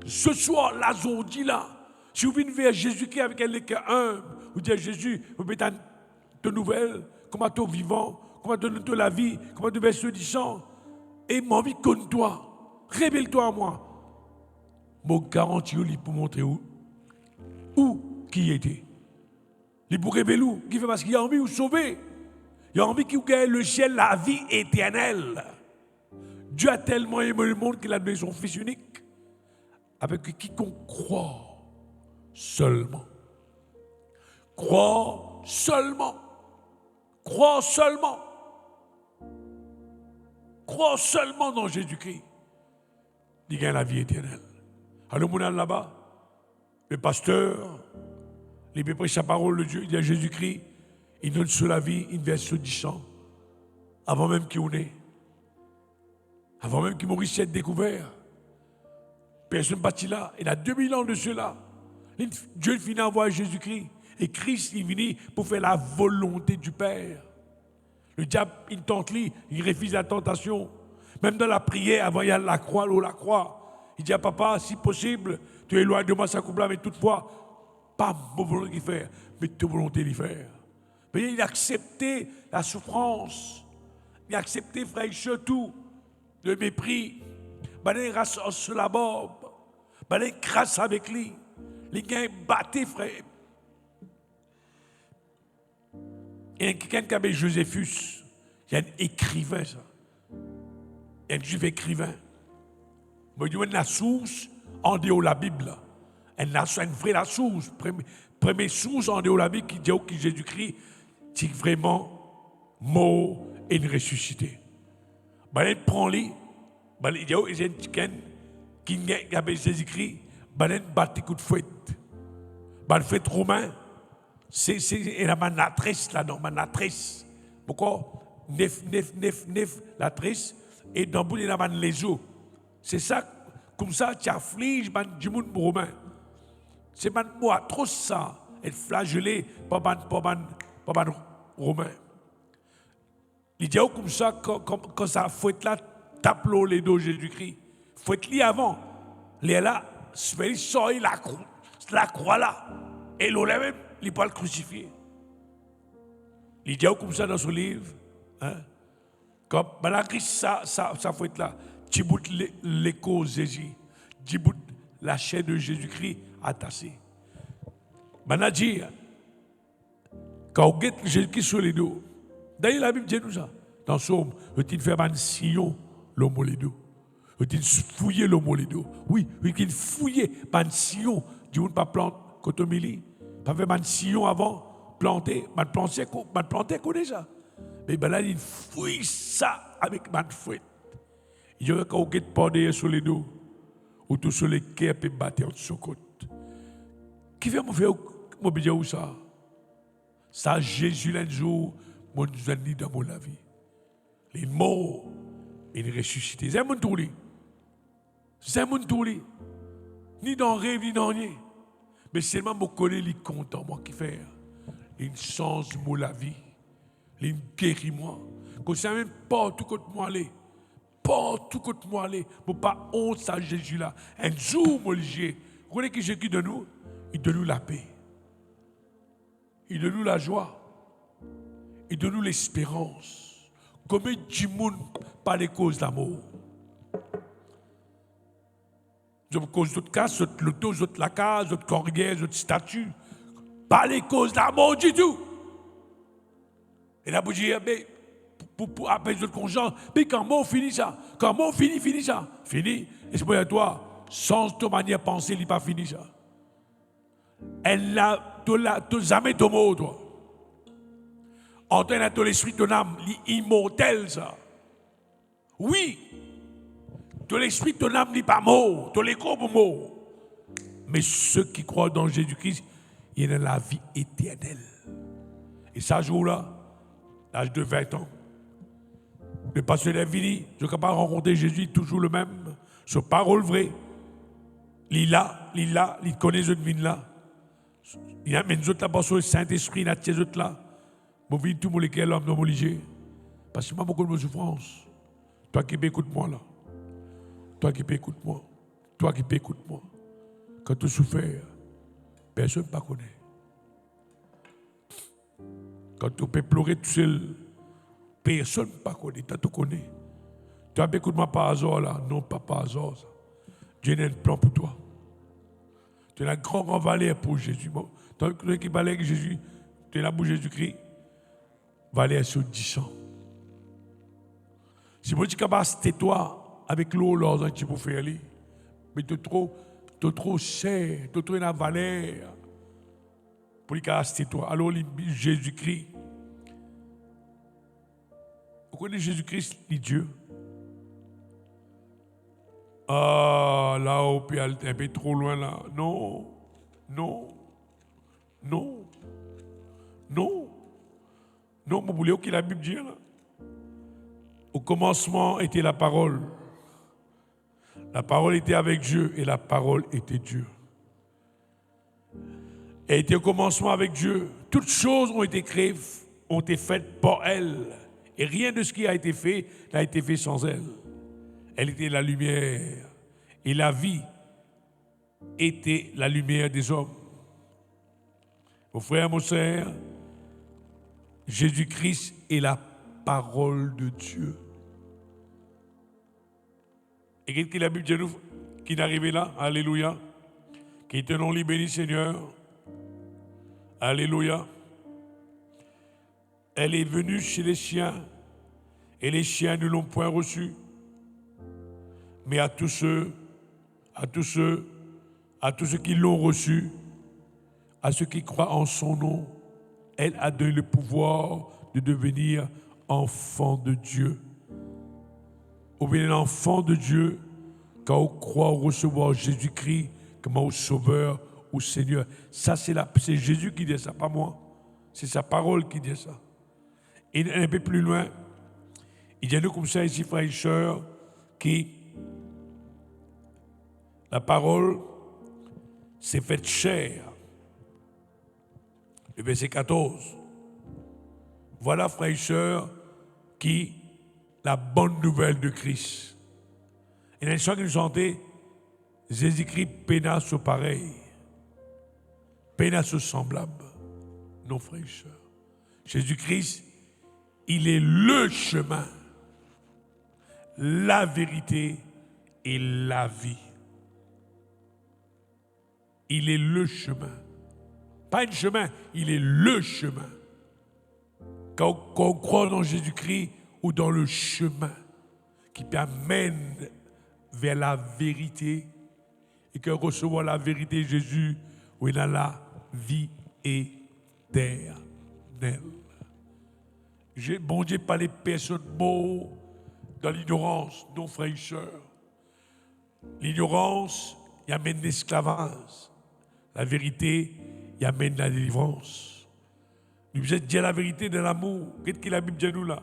[SPEAKER 2] Ce soir, là, on dit là, si vous venez vers Jésus-Christ avec un cœur humble, vous dites à Jésus, vous mettez de nouvelles, comment tu es vivant, comment tu donnes la vie, comment tu es séduisant, et mon vie contre toi, révèle-toi à moi. Mon garantie, il pour montrer où qui était. Il pour révéler où, qui fait parce qu'il a envie de vous sauver. Il a envie qu'il vous gagne le ciel, la vie éternelle. Dieu a tellement aimé le monde qu'il a donné son Fils unique, avec quiconque croit seulement. Crois seulement. Crois seulement. Crois seulement dans Jésus-Christ. Il gagne la vie éternelle. Alors, mon âme là-bas, le pasteur, il peut prêcher sa parole de Dieu, il dit à Jésus-Christ, il donne sur la vie une version 10 ans, avant même qu'il en ait. Avant même qu'il Maurice ait découvert. Personne bâti là. Il a 2000 ans de cela. Dieu finit à envoyer Jésus-Christ. Et Christ est venu pour faire la volonté du Père. Le diable, il tente lui, il refuse la tentation. Même dans la prière, avant il y a la croix, il dit à papa, si possible, tu éloignes de moi ça couple là, mais toutefois, pas mon volonté de faire, mais ta volonté de faire. Mais il a accepté la souffrance. Il a accepté, frère, surtout, le mépris. Il a race sur la barbe. Il a grâce avec lui. Les gars battés, frère. Il y a quelqu'un qui appelle Joséphus. Il y a un écrivain, ça. Il y a un juif écrivain. Mais il y a une source en dehors de la Bible. Une vraie source. Première source en dehors de la Bible qui dit que Jésus-Christ est vraiment mort et ressuscité. Il prend lui. Il y a quelqu'un qui appelle Jésus-Christ. Il bat des coups de fouette. Le fouette romain. C'est la manatrice là-dedans, manatrice. Pourquoi? Nef, la trice, et dans le bout, il y a les eaux. C'est ça, comme ça, tu affliges du monde romain. C'est moi trop ça, être flagellé par les romains. Il dit comme ça, quand ça fouette là, tape l'eau les dos Jésus-Christ. Fouette-lui avant. Il est là, il sort la croix là. Et l'on même, il peut le crucifier. Il dit comme ça dans son livre. Hein? Comme malgré ça faut être là. Tu bout les causes de Jésus. Tu bout la chair de Jésus-Christ attachée. Maintenant, dit, quand on guette Jésus-Christ sur les dos, d'ailleurs la Bible dit nous ça. Dans Somme, il fait un sillon l'homme les dos. Il fouiller l'homme les dos. Oui, il fouiller un sillon. Du monde pas plante cotomili. Pas fait un sillon avant, planter, planter qu'on déjà. Mais ben là, il fouille ça avec ma fouette. Il y a quand on guette pas derrière sur les dos, ou tout sur les quais et battre en dessous côte. Qui fait me faire mon budget ou ça? Ça, Jésus, l'un jour, mon Dieu, dans mon vie. Il est mort, il est ressuscité. C'est mon tour. C'est mon tour. Ni dans rêve, ni dans rien. Mais seulement je connais les comptes en moi qui fait. Il change la vie. Il guérit moi. Quand ça même pas tout contre moi aller. Pas tout contre moi aller. Mais pas honte ça Jésus là. Un jour, mon Dieu. Vous connaissez que Jésus de nous? Il donne nous la paix. Il donne nous la joie. Il donne nous l'espérance. Combien du monde par les causes d'amour? Je me cause d'autres cas, d'autres loto, d'autres la case, d'autres corrières, d'autres statues. Pas les causes d'amour du tout. Et là, vous dites, mais pour appeler d'autres conscience, mais comment on finit ça? Comment on finit ça? Fini. Et c'est pour toi, sans ta manière de penser, il n'est pas fini ça. Elle n'a jamais ton mot, toi. En tant que l'esprit, ton âme, immortel, ça. Oui. Ton esprit, ton âme n'est pas mort. Ton écho est mort. Mais ceux qui croient dans Jésus-Christ, il y a la vie éternelle. Et ça, jour-là, l'âge de 20 ans, le pasteur est fini. Je ne peux pas rencontrer Jésus, toujours le même. Sa parole vraie. Il connaît ce mine là. Il y a des autres là-bas sur le Saint-Esprit, il y a des autres là. Je vis tout le monde l'homme dans mon lit. Parce que moi, beaucoup de souffrance. Toi qui écoute-moi là. Toi qui écoute-moi. Toi qui écoute-moi. Quand tu souffres, personne ne te connaît. Quand tu peux pleurer tout seul, personne ne te connaît. Tu te connais. Tu as écoute-moi par hasard là. Non, pas par hasard. Ça. Dieu a un plan pour toi. Tu as un grand valeur pour Jésus. Tant que qui valait avec Jésus, tu es là pour Jésus-Christ. Valeur sur 10 ans. Si vous dites que tais-toi avec l'eau, là, tu peux faire aller. Mais tu es trop cher, tu as trop une valeur. Pour que tais-toi. Alors, Jésus-Christ. Vous connaissez Jésus-Christ, il est Dieu. Ah, là-haut, puis elle est un peu trop loin là. Non. Non, vous voulez que la Bible dit là? Au commencement était la parole. La parole était avec Dieu et la parole était Dieu. Elle était au commencement avec Dieu. Toutes choses ont été créées, ont été faites par elle. Et rien de ce qui a été fait n'a été fait sans elle. Elle était la lumière. Et la vie était la lumière des hommes. Mon frère, mon sœur, Jésus-Christ est la parole de Dieu. Et qu'est-ce que la Bible dit nous qui est arrivé là? Alléluia. Qui est un nom béni, Seigneur. Alléluia. Elle est venue chez les chiens et les chiens ne l'ont point reçue. Mais à tous ceux qui l'ont reçue, à ceux qui croient en son nom, elle a donné le pouvoir de devenir enfant de Dieu. Ou bien l'enfant de Dieu, quand on croit recevoir Jésus-Christ comme au Sauveur, au Seigneur. Ça, c'est Jésus qui dit ça, pas moi. C'est sa parole qui dit ça. Et un peu plus loin, il y a nous comme ça ici, frères et sœurs, qui, la parole s'est faite chair. Le verset 14. Voilà, frères et sœurs, qui, la bonne nouvelle de Christ. Et les gens qui nous chantaient, Jésus-Christ peina ce pareil, peina ce semblable. Non, frères et sœurs. Jésus-Christ, il est le chemin, la vérité et la vie. Il est le chemin. Pas un chemin, il est le chemin. Quand on croit dans Jésus-Christ ou dans le chemin qui t'amène vers la vérité et que recevoir la vérité Jésus, où il a la vie éternelle. Bon Dieu, pas les personnes mortes dans l'ignorance, non, frères et sœurs. L'ignorance, il amène l'esclavage. La vérité, il amène la délivrance. Nous devons dire la vérité de l'amour. Qu'est-ce que la Bible dit nous là?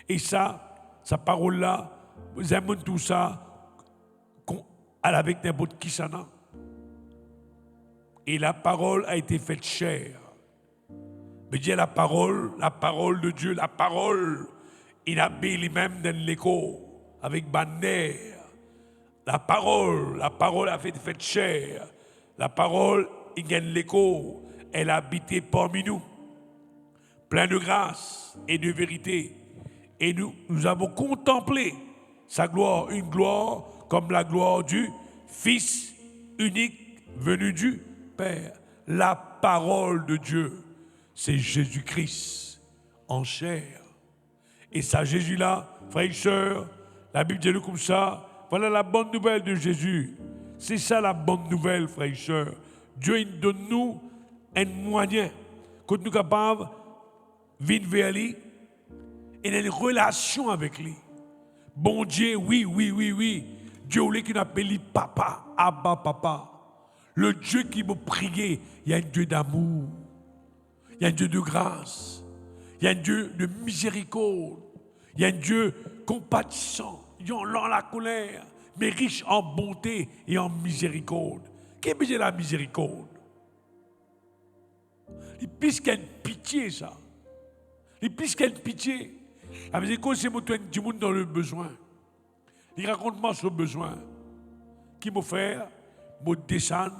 [SPEAKER 2] Et ça, sa parole là, vous aimez tout ça, avec n'importe qui ça n'a. Et la parole a été faite chair. Mais Dieu, la parole de Dieu, la parole, il a mis lui-même dans l'écho, avec banner. La parole a fait faite chair. La parole, il gagne l'écho, elle a habité parmi nous. Plein de grâce et de vérité. Et nous avons contemplé sa gloire, une gloire comme la gloire du Fils unique venu du Père. La parole de Dieu, c'est Jésus-Christ en chair. Et ça, Jésus-là, frères et sœurs, la Bible dit comme ça, voilà la bonne nouvelle de Jésus. C'est ça la bonne nouvelle, frères et sœurs. Dieu il donne nous un moyen que nous sommes capables de venir vers lui et d'avoir une relation avec lui. Bon Dieu, oui. Dieu voulait qu'il appelle papa, Abba papa. Le Dieu qui m'a prié, il y a un Dieu d'amour, il y a un Dieu de grâce, il y a un Dieu de miséricorde, il y a un Dieu compatissant, lent la colère, mais riche en bonté et en miséricorde. Qu'est-ce que la miséricorde? Il puisse qu'il y ait une pitié, ça. Il puisse qu'il y ait une pitié. La miséricorde, c'est du monde dans le besoin. Il raconte-moi ce besoin. Qui m'a fait, m'a descendre,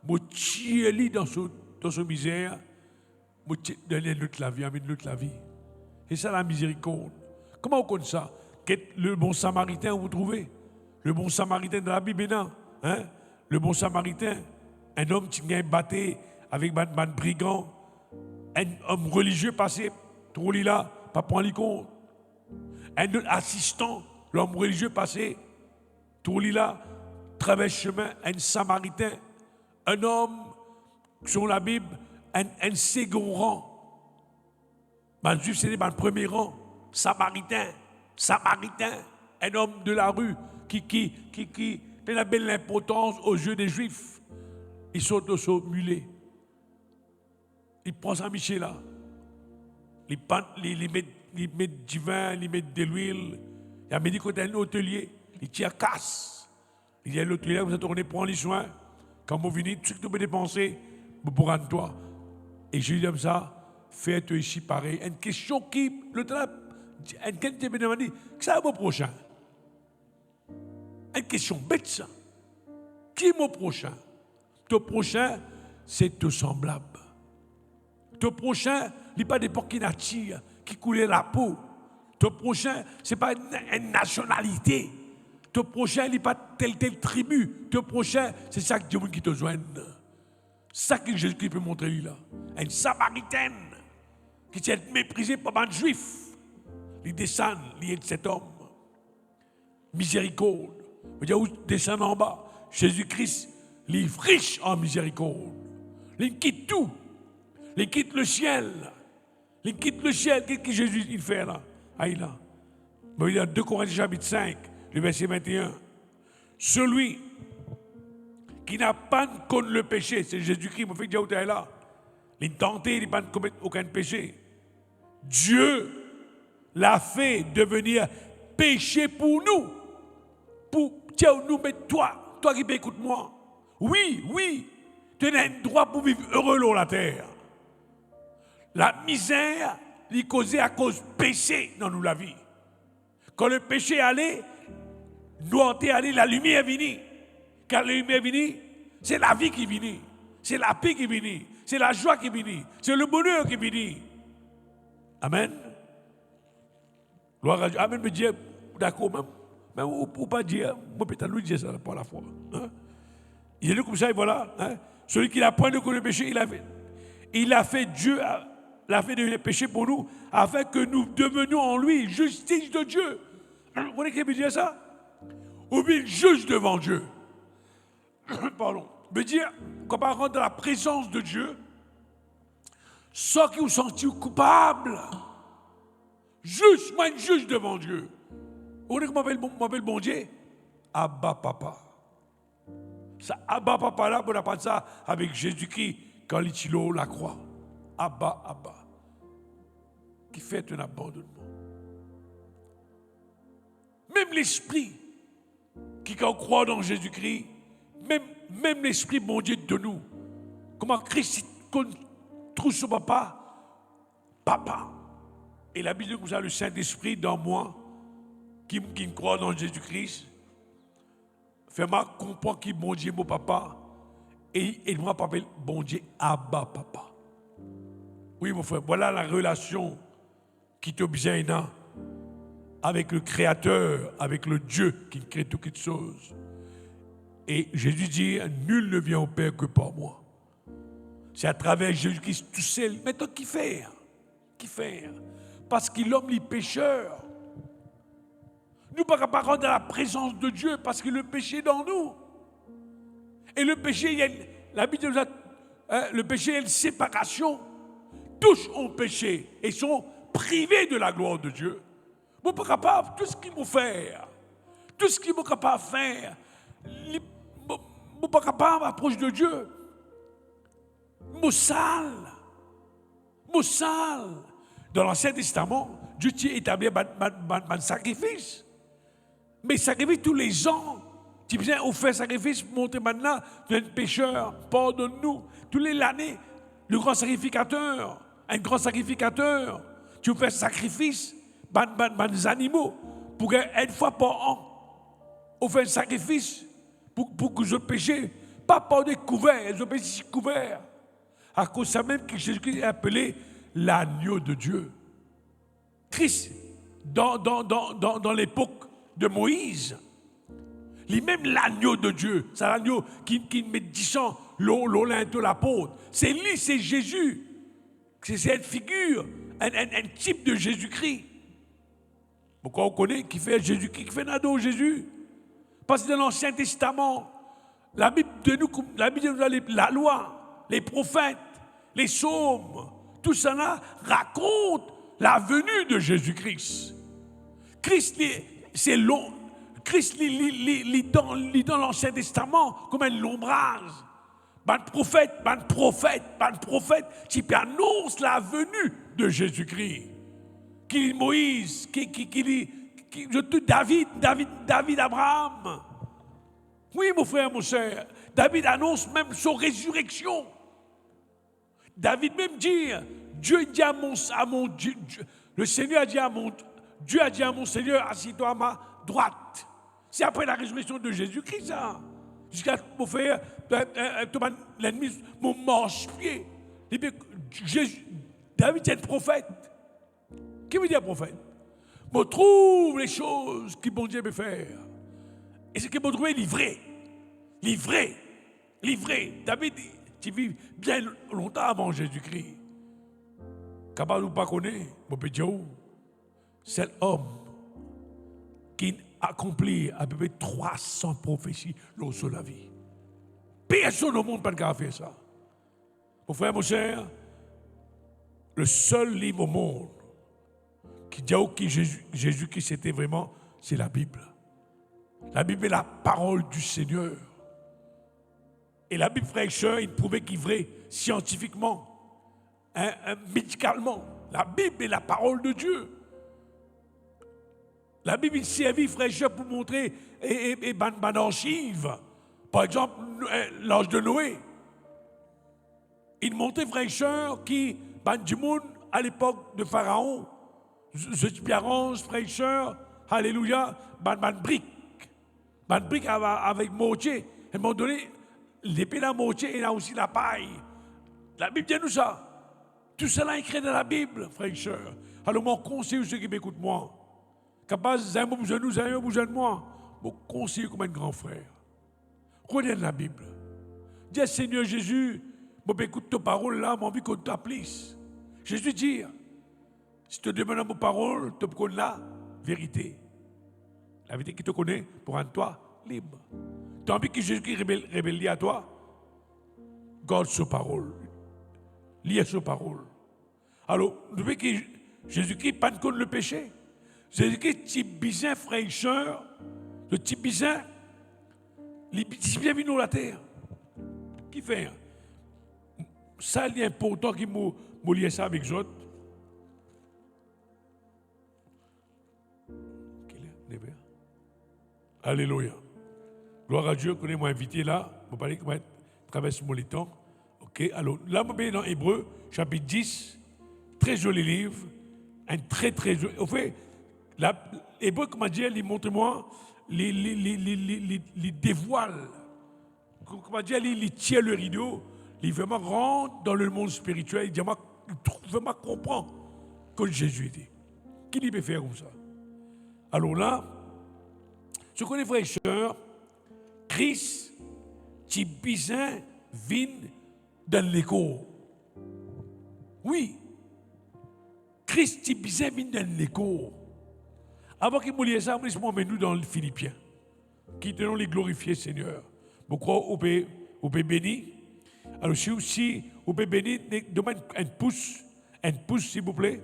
[SPEAKER 2] m'a tué dans sa misère, m'a donné l'autre la vie, amène l'autre la vie. Et ça, la miséricorde. Comment on connaît ça? Le bon samaritain, vous trouvez? Le bon samaritain de la Bible, non? Hein? Le bon samaritain, un homme qui a battu avec un brigand, un homme religieux passé, trop là, pas prendre les compte. Un autre assistant, l'homme religieux passé, trop là, traverse chemin, un samaritain, un homme, sur la Bible, un second rang. Man juif, c'est le premier rang, samaritain, un homme de la rue qui fait la belle importance aux yeux des Juifs. Il saute de son mulet. Il prend sa michée là. Il met du vin, il met de l'huile. Il a dit qu'il y a un hôtelier. Il tire casse. Il y a l'hôtelier, vous êtes tourné, prends les soins. Quand vous venez, tout ce que vous dépensez, vous pourrez toi. Et je dis comme ça, faites ici pareil. Une question qui, le trap, une question qui me dit, que ça va mon prochain? Une question bête ça. Qui est mon prochain? Ton prochain, c'est ton semblable. Ton prochain, il n'est pas des porcs qui n'attirent, qui coulent la peau. Ton prochain, ce n'est pas une nationalité. Ton prochain, il n'est pas telle tribu. Ton prochain, c'est ça que Dieu qui te joigne. C'est ça que Jésus peut montrer là. Une samaritaine qui s'est méprisée par un juif. Il descend, il est cet homme. Miséricorde. Vous dites où descend en bas? Jésus-Christ, il est riche en miséricorde. Il quitte tout. Il quitte le ciel. Il quitte le ciel. Qu'est-ce que Jésus il fait là? Ah, il a. Il y a 2 Corinthiens chapitre 5, le verset 21. Celui qui n'a pas connu le péché, c'est Jésus-Christ, mon frère Dieu est là. Il est tenté, il n'a pas commis aucun péché. Dieu l'a fait devenir péché pour nous. Pour nous, mais toi qui m'écoutes-moi. Oui, tu as un droit pour vivre heureux sur la terre. La misère, il est causée à cause du péché dans nous la vie. Quand le péché allait, nous allait, la lumière est venue. Quand la lumière vient, c'est la vie qui vient. C'est la paix qui vient. C'est la joie qui vient. C'est le bonheur qui vient. Amen. Gloire à Dieu. Amen me dit, d'accord, même ou pas dire, moi peut-être lui dire ça pour la foi. Hein? Il est là comme ça, et voilà. Hein? Celui qui n'a point de le péché, il a fait Dieu, l'a fait devenir péché pour nous, afin que nous devenions en lui justice de Dieu. Vous voyez qu'il veut dire ça? Ou bien juge devant Dieu. Pardon. Veut dire, quand on rentre dans la présence de Dieu, sans qu'ils vous sentiez coupable, juge, moi, juge devant Dieu. Vous voyez comment m'appelle bon Dieu? Abba Papa. Ça, Abba Papa là, on appelle ça avec Jésus-Christ quand il est la croix. Abba, Abba. Qui fait un abandonnement. Même l'esprit qui, quand on croit dans Jésus-Christ, même l'esprit, mon Dieu, de nous. Comment Christ trouve son papa? Papa. Et la Bible nous a le Saint-Esprit dans moi, qui croit dans Jésus-Christ. Fais-moi comprendre qui mon Dieu, mon papa. Et moi, m'appelle bon Dieu, Abba, papa. Oui, mon frère, voilà la relation qui te besoin avec le Créateur, avec le Dieu qui crée toutes les choses. Et Jésus dit, nul ne vient au Père que par moi. C'est à travers Jésus-Christ tout seul. Maintenant, qui faire? Qui faire? Parce qu'il l'homme, les pécheurs. Nous ne pouvons pas rentrer dans la présence de Dieu parce que le péché est dans nous. Et le péché, la Bible nous a, le péché est une séparation. Tous ont péché et sont privés de la gloire de Dieu. Vous ne pouvez pas tout ce qu'ils vont faire. Tout ce qu'ils vont capable de faire. Vous ne pouvez pas approcher de Dieu. Mot sale. Dans l'Ancien Testament, Dieu a établi un sacrifice. Mais sacrifice tous les ans. Tu viens offrir sacrifice, montrer maintenant, tu es un pécheur, pardonne-nous. Tous les années, le grand sacrificateur, un grand sacrificateur, tu fais sacrifice, des animaux, pour qu'une fois par an, on fait un sacrifice pour que je péché, pas par des couverts, je péché couverts. À cause de ça même que Jésus-Christ est appelé l'agneau de Dieu. Christ, dans l'époque de Moïse, lui-même l'agneau de Dieu, c'est l'agneau qui met 10 ans l'olin de l'apôtre. C'est lui, c'est Jésus. C'est une figure, un type de Jésus-Christ. Pourquoi on connaît qui fait Jésus-Christ, qui fait nado Jésus? Parce que dans l'Ancien Testament, la Bible nous a la loi, les prophètes, les psaumes, tout ça là raconte la venue de Jésus-Christ. Christ, c'est long. Christ lit dans l'Ancien Testament comme un ombrage. Un prophète qui annonce la venue de Jésus-Christ. Qui Moïse, qui David, Abraham. Oui, mon frère, mon cher. David annonce même son résurrection. David même dit, Dieu dit à mon Dieu, le Seigneur a dit à mon Dieu a dit à mon Seigneur, assis-toi à ma droite. C'est après la résurrection de Jésus-Christ, ça. Jusqu'à mon frère, l'ennemi, mon marche-pied. David est un prophète. Qui veut dire prophète? Je trouve les choses que bon Dieu veut faire. Et ce que je trouve livré. David, tu vis bien longtemps avant Jésus-Christ. Quand nous ne connaissons pas, je peux dire, c'est l'homme qui accomplit à peu près 300 prophéties lors de la vie. Personne au monde n'a pas faire ça. Mon frère, mon cher, le seul livre au monde qui dit que Jésus-Christ c'était vraiment, c'est la Bible. La Bible est la parole du Seigneur. Et la Bible, frère et sœur, il prouvait qu'il est vrai scientifiquement, médicalement. La Bible est la parole de Dieu. La Bible servit, frère et sœur, pour montrer et archive. Par exemple, l'âge de Noé. Il montrait, frère et sœur, qui, du monde à l'époque de Pharaon, espérance, frère et sœur, alléluia, brique avec mortier, À un moment donné, l'épée la moitié et là aussi la paille. La Bible dit nous ça. Tout cela est écrit dans la Bible, frères et sœurs. Alors, mon conseil, ceux qui m'écoutent, moi, capable, vous avez besoin de nous, vous avez besoin de moi. Mon conseil comme un grand frère. Regardez la Bible. Dis, Seigneur Jésus, je écoute ta parole là, j'ai envie qu'on t'applique. Jésus dit, si tu demandes ma parole, tu connais la vérité. La vérité qui te connaît pour rendre toi libre. Tu as envie que Jésus révèle à toi? Garde sa parole. Lis sa parole. Alors, vous voyez que Jésus-Christ pas de le péché. Jésus-Christ, type bizarre, frère et sœur, le type bizarre, il est venu sur la terre. Qui fait? Ça, c'est important qu'il me lie ça avec les autres. Alléluia. Gloire à Dieu, qu'on est moi invité là. Je vais parler comment traverse mon temps. Ok, alors là, je vais dans Hébreu, chapitre 10, très joli livre, un très très joli. Au fait, Hébreu, comment dire, il montre-moi, il dévoile, comment dire, il tire le rideau, il vraiment rentre dans le monde spirituel, il vraiment comprend que Jésus dit. Qui il peut faire comme ça? Alors là, ce qu'on est frères et sœurs, Christ, qui bizarre, vient dans l'écho. Oui. Christ, qui bizarre, vient dans l'écho. Avant qu'il me dise ça, je vais nous dans le Philippiens. Qui tenons les glorifier, Seigneur. Je crois au peut béni. Alors, si vous pouvez bénir, demandez un pouce, s'il vous plaît,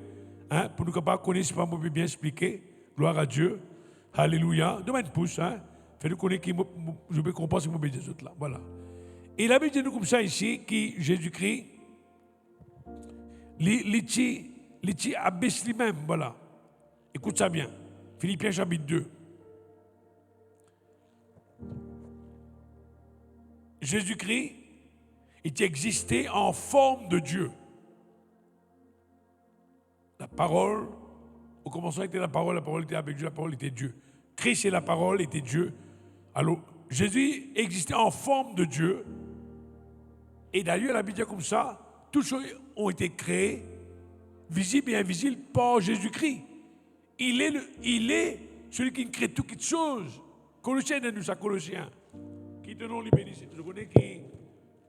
[SPEAKER 2] hein, pour nous capables de connaître, pas moi bien expliquer. Gloire à Dieu. Alléluia. Demandez un pouce, hein. Faites-nous connaître, je peux comprendre si vous bénissez les autres là. Voilà. Et la Bible dit nous comme ça ici, que Jésus-Christ, il abaisse lui-même, voilà. Écoute ça bien. Philippiens chapitre 2. Jésus-Christ, il existait en forme de Dieu. La parole, au commencement était la parole était avec Dieu, la parole était Dieu. Christ et la parole était Dieu. Alors, Jésus existait en forme de Dieu. Et d'ailleurs, la Bible dit comme ça, toutes choses ont été créées, visibles et invisibles, par Jésus-Christ. Il est celui qui crée toutes choses. Colossiens, nous ça, Colossiens. Qui te nom les bénissent. Je connais qui,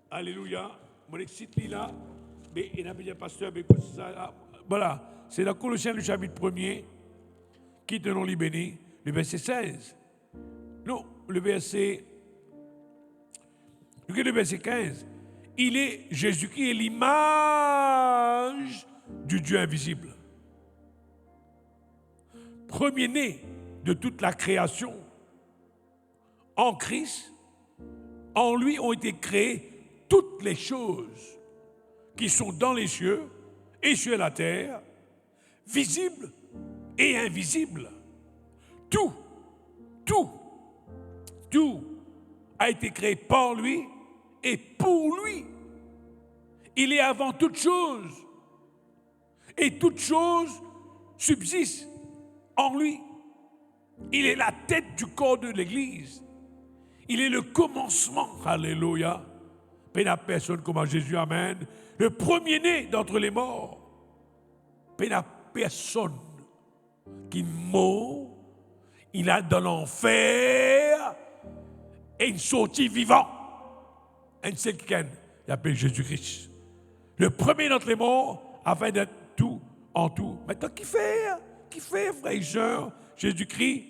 [SPEAKER 2] alléluia, mon excite là, mais il n'a pas dit pasteur, mais écoute ça, voilà, c'est dans Colossiens, le chapitre 1er, qui te nom les bénis, le verset 16. Non, le verset 15. Il est Jésus qui est l'image du Dieu invisible. Premier-né de toute la création. En Christ, en lui ont été créées toutes les choses qui sont dans les cieux et sur la terre, visibles et invisibles. Tout a été créé par lui et pour lui. Il est avant toute chose. Et toute chose subsiste en lui. Il est la tête du corps de l'Église. Il est le commencement. Alléluia. Pas la personne comme Jésus, amen. Le premier-né d'entre les morts. Pas la personne qui mort. Il a dans l'enfer et une sortie vivant. Un seul qui il appelle Jésus-Christ. Le premier d'entre les morts, afin d'être tout en tout. Maintenant, qui fait, frère et sœur, Jésus-Christ,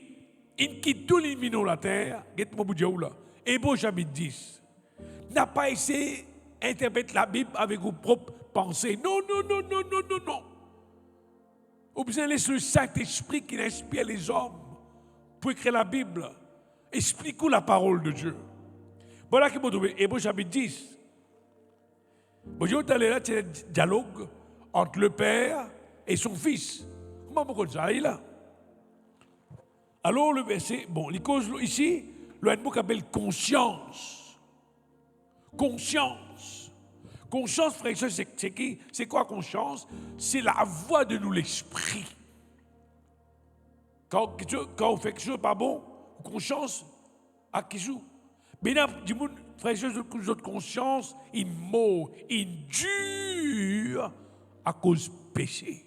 [SPEAKER 2] il quitte tout les minons la terre. Hébreu chapitre 10. N'a pas essayé d'interpréter la Bible avec vos propres pensées. Non. Vous besoin de laisser le Saint-Esprit qui inspire les hommes pour écrire la Bible. Expliquez-vous la parole de Dieu. Voilà qui m'a trouvé. Hébreu chapitre 10. Bon, je vais aller là, c'est un dialogue entre le Père et son Fils. Comment vous connaissez ça? Là. Alors, le verset, bon, les causes ici, le mot appelle conscience. Conscience. Conscience, frère, c'est qui? C'est quoi conscience? C'est la voix de nous, l'esprit. Quand on fait quelque chose pas bon, conscience, à qui joue? Mais là, frère, notre conscience, il mord, il dure à cause du péché.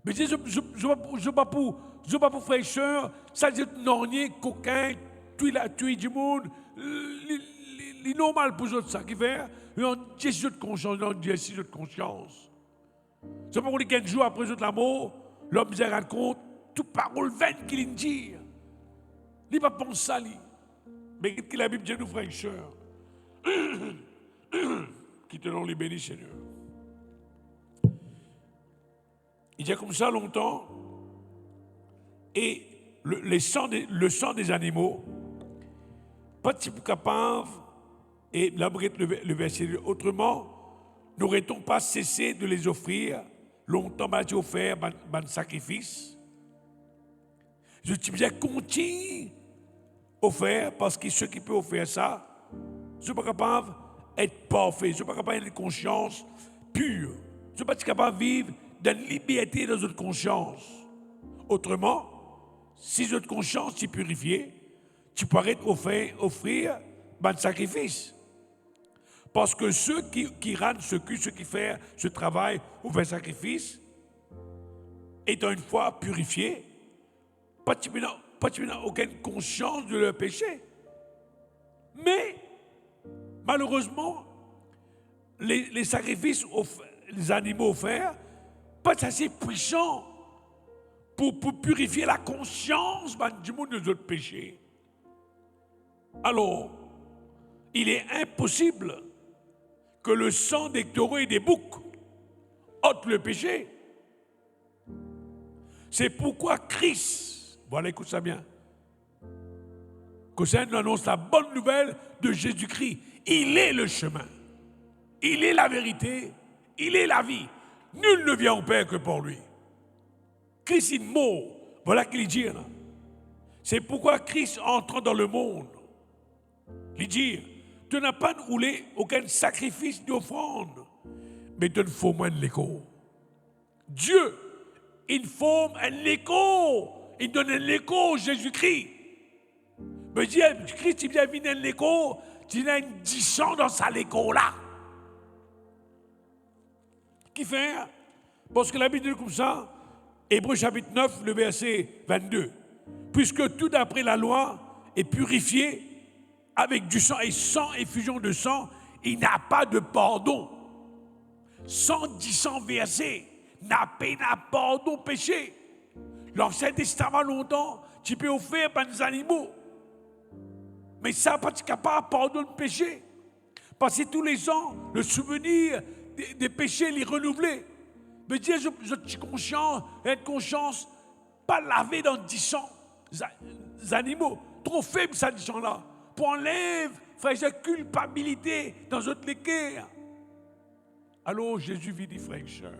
[SPEAKER 2] Mais je ne pas pour frère, ça dit non, rien, coquin, tuer du monde, c'est normal pour eux ça qui fait, mais on dit de conscience, on dit de conscience. C'est pas pour les 15 jours après la mort, l'homme se rend compte, toute parole vaine qu'il dit. Il ne pas penser ça, lui. Mais que la Bible dit nous, frères et sœurs, qui te l'ont les bénis, Seigneur. Il y a comme ça longtemps, et le sang des animaux, pas de type capable, et là, le verset, autrement, n'aurait-on pas cessé de les offrir, longtemps m'a offert un sacrifice? Je dis bien, continue offert, parce que ceux qui peuvent offrir ça, ne sont pas capables d'être parfaits, ne sont pas capables d'avoir une conscience pure, ne sont pas capables de vivre dans la liberté dans notre conscience. Autrement, si votre conscience est purifiée, tu pourrais offrir un sacrifice. Parce que ceux qui rendent ceux qui font ce travail ou font sacrifice, étant une fois purifiés, pas aucune conscience de leur péché. Mais, malheureusement, les sacrifices, les animaux offerts, pas assez puissants pour purifier la conscience du monde de notre péché. Alors, il est impossible que le sang des taureaux et des boucs ôte le péché. C'est pourquoi Christ, voilà, écoute ça bien, que ça nous annonce la bonne nouvelle de Jésus-Christ. Il est le chemin, il est la vérité, il est la vie. Nul ne vient au Père que par lui. Christ est mort, voilà qu'il dit là. C'est pourquoi Christ entrant dans le monde, il dit, tu n'as pas roulé aucun sacrifice d'offrande, mais tu ne faut moins de l'écho. Dieu, il forme un écho, il donne un écho Jésus-Christ. Mais Christ, il vient venir un écho, il a une 10 ans dans sa écho là. Qui fait? Parce que la Bible dit comme ça, Hébreux chapitre 9, le verset 22. Puisque tout d'après la loi est purifié avec du sang et sans effusion de sang, il n'y a pas de pardon. 110 versets n'a pas pardon péché. L'Ancien Testament longtemps, tu peux offrir par des animaux. Mais ça, pas capable de pardonner le péché. Parce que tous les ans, le souvenir des péchés les renouvelés. Mais Dieu, je suis conscient, être conscience, pas laver dans 10 animaux. Trop faible, ça, 10 là. Pour enlève, frère, cette culpabilité dans notre cœur. Alors Jésus vit des frères et sœurs.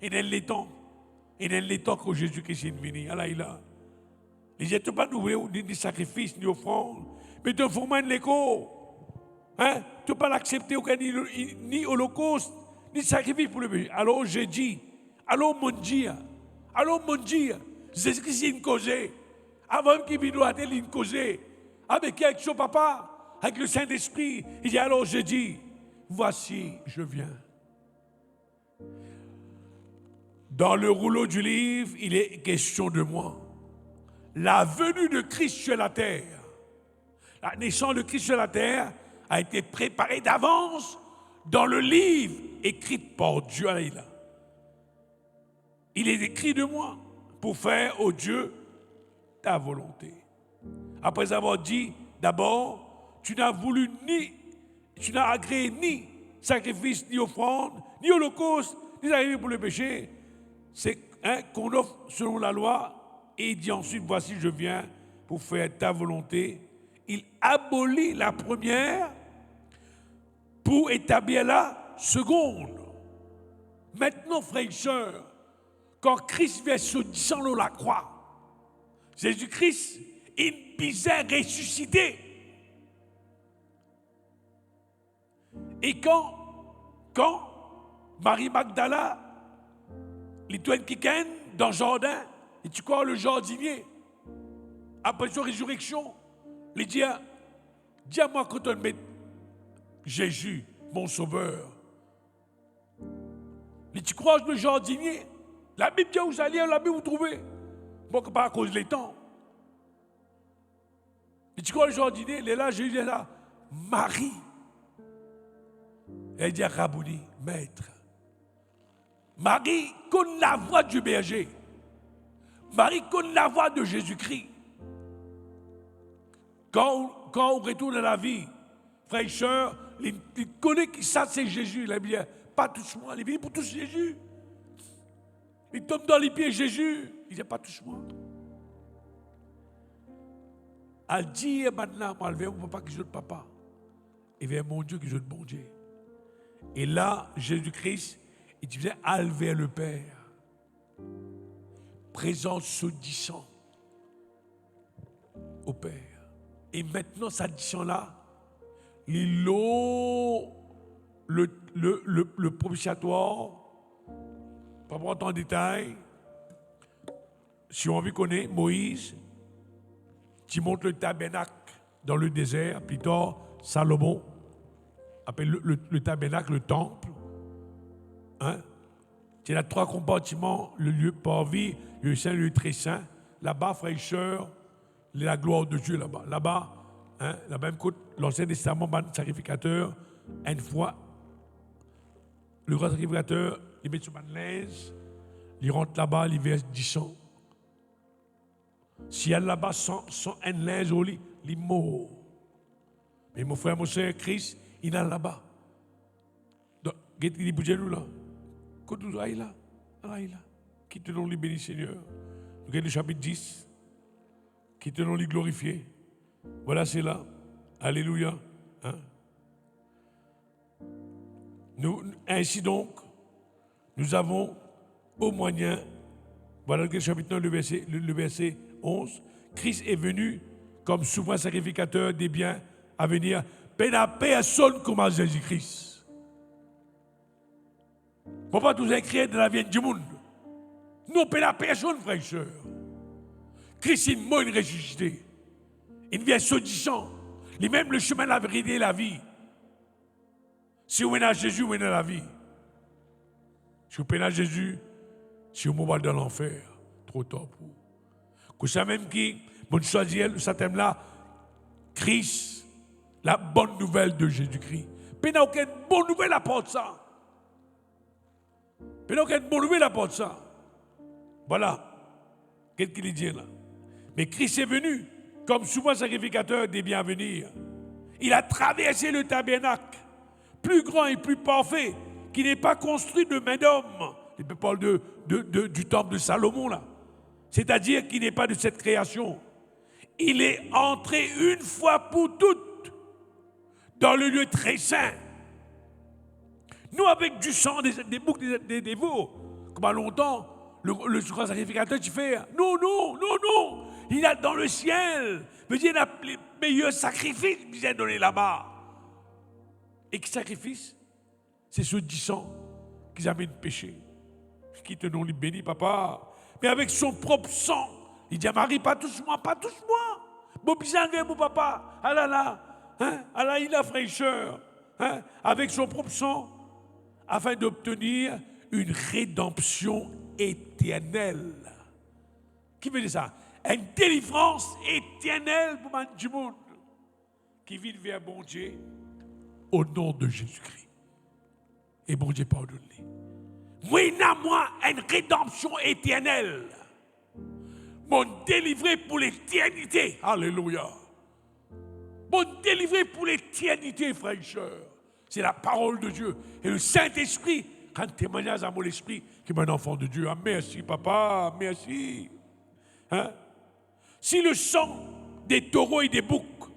[SPEAKER 2] Et dans les temps que Jésus-Christ est venu, Allah il a. Il ne pas nous ni sacrifices, ni offrandes, mais de former un écho. Hein? Tu ne peux pas l'accepter aucun ni holocauste, ni sacrifice pour le péché. Alors j'ai dit, alors mon Dieu, Jésus-Christ est une cause. Avant qu'il vienne à une cause. Avec son papa, avec le Saint-Esprit. Il dit alors je dis, voici, je viens. Dans le rouleau du livre, il est question de moi. La venue de Christ sur la terre, la naissance de Christ sur la terre a été préparée d'avance dans le livre écrit par Dieu. Il est écrit de moi pour faire, ô Dieu, ta volonté. Après avoir dit, d'abord, tu n'as agréé ni sacrifice, ni offrande, ni holocauste, ni sacrifice pour le péché. C'est qu'on offre selon la loi. Et il dit ensuite, voici, je viens pour faire ta volonté. Il abolit la première pour établir la seconde. Maintenant, frères et sœurs, quand Christ vient se descendre à la croix, Jésus-Christ, il pisait ressuscité. Et quand Marie Magdala, l'étoile qui gagne dans le jardin, et tu crois le jardinier, après sa résurrection, il dit, Dis-moi quand on met Jésus, mon sauveur. Mais tu crois le jardinier? La Bible dit vous allez, la Bible vous trouvez. Bon, pas à cause des temps. Mais tu crois le jardinier, il est là, Jésus est là. Marie. Elle dit à Rabouni, maître. Marie connaît la voix du berger. Marie connaît la voix de Jésus-Christ. Quand on retourne à la vie, frère et soeur, il connaît que ça c'est Jésus. Il a dit, pas touche-moi. Il est venu pour toucher Jésus. Il tombe dans les pieds de Jésus. Il dit, pas touche-moi. Elle dit maintenant, moi, elle vient mon papa qui joue de papa. Et vient mon Dieu qui joue de mon Dieu. Et là, Jésus-Christ, il disait, allez vers le Père. Présente ce disant au Père. Et maintenant, cette disant-là, le propitiatoire, pas pour entrer en détail, si on veut connaître Moïse, qui monte le tabernacle dans le désert, plus tard, Salomon, appelle le tabernacle, le temple. Hein? Il y a 3 compartiments, le lieu parvis, le saint, le lieu très saint. Là-bas, frères et sœurs, la gloire de Dieu là-bas. Là-bas, hein, la même côte, l'Ancien Testament, le sacrificateur, une fois, le grand sacrificateur, il met sur une linge, il rentre là-bas, il verse 10 sang. S'il y a là-bas sans un linge au lit, il est mort. Mais mon frère, mon soeur, Christ, il est là-bas. Donc, il dit pour nous là. Quand nous allons là, qui te donne les bénis, Seigneur. Nous regardons le chapitre 10. Qui te donne les glorifiés. Voilà, c'est là. Alléluia. Hein? Ainsi donc, nous avons au moyen, voilà le chapitre 9, le verset 11, Christ est venu comme souverain sacrificateur des biens à venir. Personne comme à Jésus-Christ. Faut pas tous écrire de la vie du monde. Nous, ne personne, frère et soeur. Christ est mort, il est ressuscité. Il vient saudissant. Il est même le chemin, la vérité et la vie. Si vous venez à Jésus, vous venez à la vie. Si vous venez à Jésus, si vous mourrez dans l'enfer, trop tard pour vous. Que ça même qui, vous choisissez ce thème-là, Christ, la bonne nouvelle de Jésus-Christ. Il n'y a aucune bonne nouvelle à part ça. Il n'y a aucune bonne nouvelle à part ça. Voilà. Qu'est-ce qu'il dit là? Mais Christ est venu comme souvent sacrificateur des biens à venir. Il a traversé le tabernacle, plus grand et plus parfait, qui n'est pas construit de main d'homme. Il parle du temple de Salomon là. C'est-à-dire qu'il n'est pas de cette création. Il est entré une fois pour toutes dans le lieu très saint. Nous, avec du sang, des boucs, des veaux, comme à longtemps, le sacrificateur, tu fais non. Il est dans le ciel. Mais il y a les meilleurs sacrifices qu'il a donnés là-bas. Et quel sacrifice? C'est ce 10 sang qui amène le péché. Qui te non lui béni, papa. Mais avec son propre sang, il dit à Marie, pas touche-moi. Bon, bizarre, mon papa. Ah là, hein? Ah là, il a fraîcheur. Hein? Avec son propre sang, afin d'obtenir une rédemption éternelle. Qui veut dire ça? Une délivrance éternelle pour du monde qui vit vers bon Dieu au nom de Jésus-Christ. Et bon Dieu pardonne-les. Moi, une rédemption éternelle. Mon délivré pour l'éternité. Alléluia. Mon délivré pour l'éternité, frères et sœurs. C'est la parole de Dieu. Et le Saint-Esprit, quand témoignage à mon esprit, qui est un enfant de Dieu. Ah, merci, papa, merci. Hein? Si le sang des taureaux et des boucs,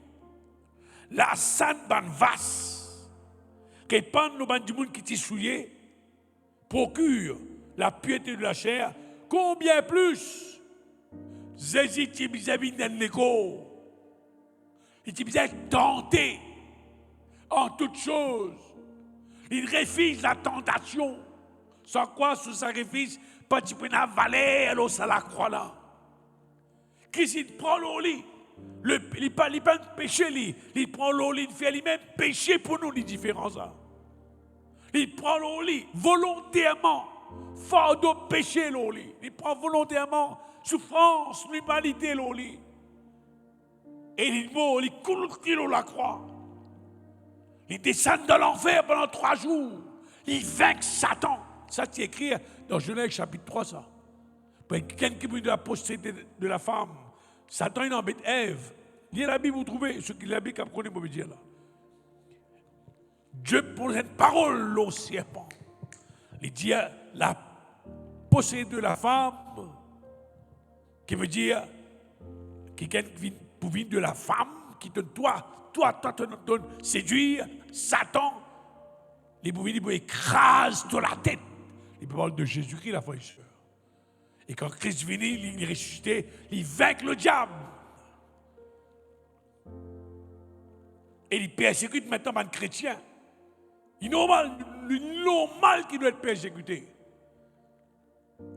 [SPEAKER 2] la sainte ban vaste, répand le ban du monde qui t'y souillé, procure la pureté de la chair, combien plus Jésus qui vis-à-vis d'un écho, il qui vis-à-vis tenté en toutes choses. Il refuse la tentation. Sans quoi, ce sacrifice, pas tu peux avaler à la croix là. Christ prend le lit, il pas de péché, il prend l'eau, il fait lui-même péché pour nous, les différents ça. Il prend l'eau, volontairement, fardeau péché l'eau, il prend volontairement souffrance, l'humanité l'eau. Et il meurt, il coule sur la croix. Il descend dans l'enfer pendant 3 jours. Il vainc Satan. Ça, c'est écrit dans Genèse chapitre 3, ça. Pour quelqu'un qui veut de la postérité de la femme, Satan, il embête Ève. Lisez la Bible, vous trouvez ce qu'il a dit, comme on peut dire là. Dieu pose une parole au serpent. Il dit la postérité de la femme, qui veut dire quelqu'un qui pour venir de la femme, qui te toi te donne séduire, Satan, il peut écraser sur la tête. Il parle de Jésus-Christ, la frère et sœur. Et quand Christ vient, il est ressuscité, il vainc le diable. Et il persécute maintenant les chrétiens. Il est normal qu'il doit être persécuté.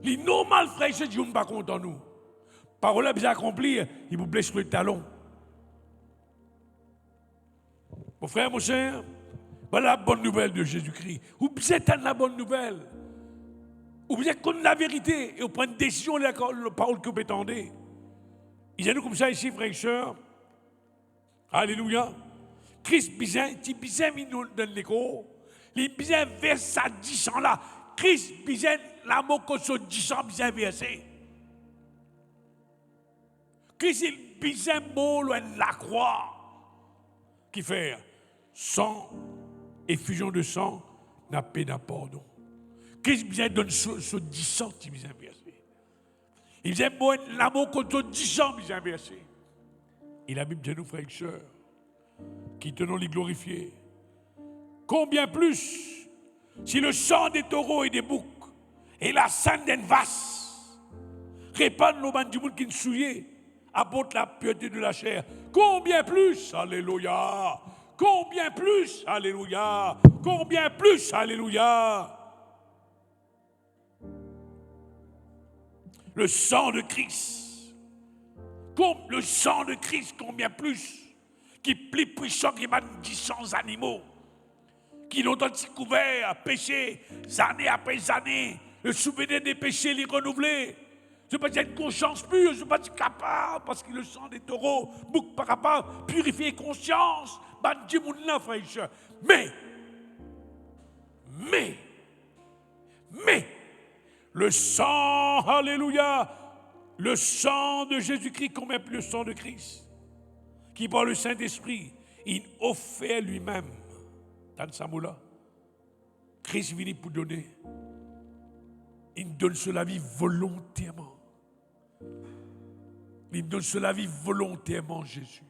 [SPEAKER 2] Il est normal, frère et sœur, Dieu n'est pas content de nous. Parole a bien accomplie, il vous blesse le talon. Mon frère, mon cher, voilà la bonne nouvelle de Jésus-Christ. Vous êtes dans la bonne nouvelle. Vous êtes contre la vérité et vous prenez une décision de la parole que vous attendez. Il y a nous comme ça ici, frères et sœurs. Alléluia. Christ bizarre, il bizarre, il nous donne l'écho. Il bizarre vers sa 10 ans là. Christ bizarre, l'amour que ce 10 ans bizarre versé. Christ il bizarre, beau loin de la croix. Qui fait sang, effusion de sang, n'a pas de pardon. Christ bizarre donne ce 10 centimes bizarre versé. Il bizarre, bon, l'amour que ce 10 ans bizarre versé. Et la Bible dit nous, frères et sœurs, qui tenons les glorifier. Combien plus si le sang des taureaux et des boucs et la sang d'une vache répandent nos bandes du monde qui nous souillent, apportent la pureté de la chair. Combien plus, alléluia, combien plus, alléluia, combien plus, alléluia. Le sang de Christ, comme le sang de Christ, combien plus, qui est plus puissant que les 10 animaux, qui l'ont couvert, péché, années après années, le souvenir des péchés les renouvelés. Je ne peux pas dire une conscience pure, je ne peux pas dire capable, parce que le sang des taureaux, bouc par rapport, purifier conscience, mais, le sang, alléluia, le sang de Jésus-Christ, combien plus le sang de Christ, qui par le Saint-Esprit, il offert lui-même, dans Samoula, Christ vient pour donner, il donne cela vie volontairement. Il donne cela vie volontairement, Jésus.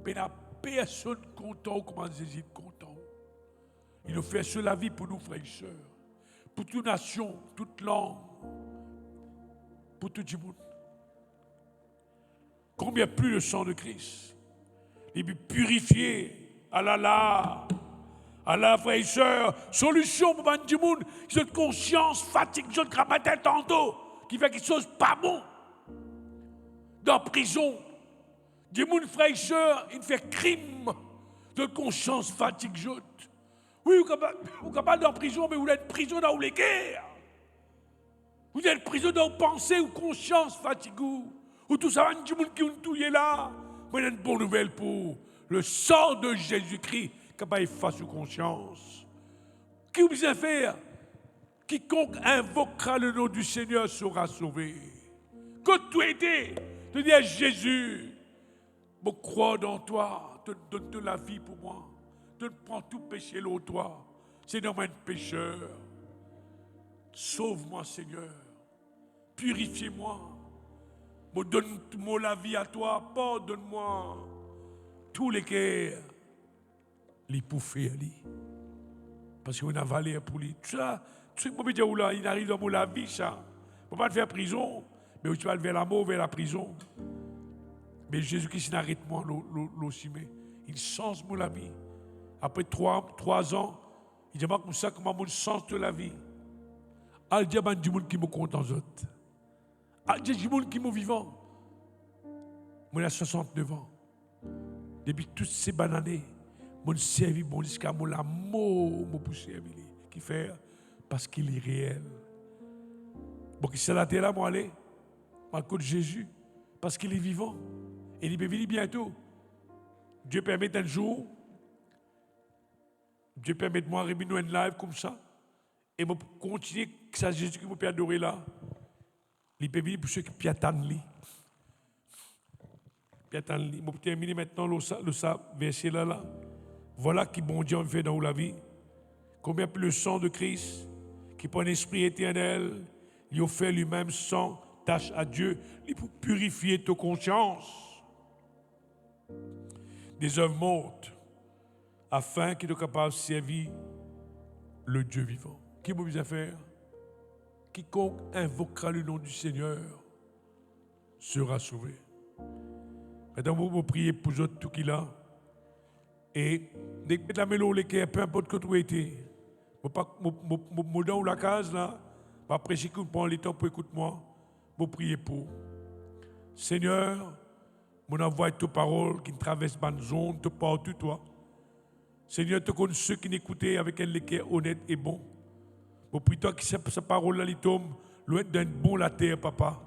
[SPEAKER 2] Mais la personne content comme Jésus est content. Il offre cela vie pour nous, frères et sœurs, pour toute nation, toute langue, pour tout le monde. Combien plus le sang de Christ? Il est purifié. Allah, frères et sœurs, solution pour tout le monde qui ont conscience, fatigue, qui ont grammaire tantôt, qui fait quelque chose pas bon. Dans la prison, des gens, frères et sœurs, ils font crime de conscience, fatigue, jaune. Oui, vous êtes capable dans la prison, mais vous êtes prison dans les guerres. Vous êtes prison dans vos pensées ou conscience, fatigue. Ou tout ça, des gens qui ont tout là. Moi, j'ai une bonne nouvelle pour le sang de Jésus-Christ, capable d'effacer vos conscience. Qui vous a fait? Quiconque invoquera le nom du Seigneur sera sauvé. Que tu aies te dire Jésus, je crois dans toi, te donne la vie pour moi, te prends tout péché l'eau toi, Seigneur, moi un pécheur, sauve-moi Seigneur, purifie-moi, me donne la vie à toi, pardonne-moi tous les cœurs, les pouffer à lui, parce qu'on a valé pour lui. Tout ça, tu sais, il arrive dans la vie, ça, ne peut pas te faire prison. Mais tu vas vers la mort, vers la prison. Mais Jésus-Christ n'arrête-moi l'ossimé. Il change la vie. Après 3 ans, il dit comme ça, comment mon sens de la vie. Il dit du monde qui me compte en autres. Il dit du monde qui me vivant. Moi, j'ai 69 ans. Depuis toutes ces bonnes années, mon servi, mon jusqu'à mon amour, mon pour servir. Qui fait? Parce qu'il est réel. Bon, qui c'est la terre là, moi, aller? À cause de Jésus. Parce qu'il est vivant. Et il peut venir bientôt. Dieu permet un jour. Dieu permet de moi de revenir en live comme ça. Et je continuer, que c'est Jésus qui me peut adorer là. Il peut venir pour ceux qui attendent lui. Je vais terminer maintenant le verset là. Voilà qui bon Dieu fait dans la vie. Combien plus le sang de Christ, qui prend un esprit éternel, il a fait lui-même sans tâche à Dieu, il pour purifier ta conscience des œuvres mortes, afin qu'il soit capable de servir le Dieu vivant. Qui m'a besoin de faire? Quiconque invoquera le nom du Seigneur sera sauvé. Maintenant, vous priez pour les autres, tout qui là. Et dès que la mélodie, les cœurs, peu importe que tu étais, mon dans la case là, je prêcher que vous prenez le temps pour écouter moi. Je prie pour. Seigneur, mon envoie tes paroles qui traversent ma zone, te partout toi. Seigneur, tu connais ceux qui n'écoutaient avec un cœur honnête et bon. Je prie toi que cette parole là, tombe loin d'un bon la terre, papa.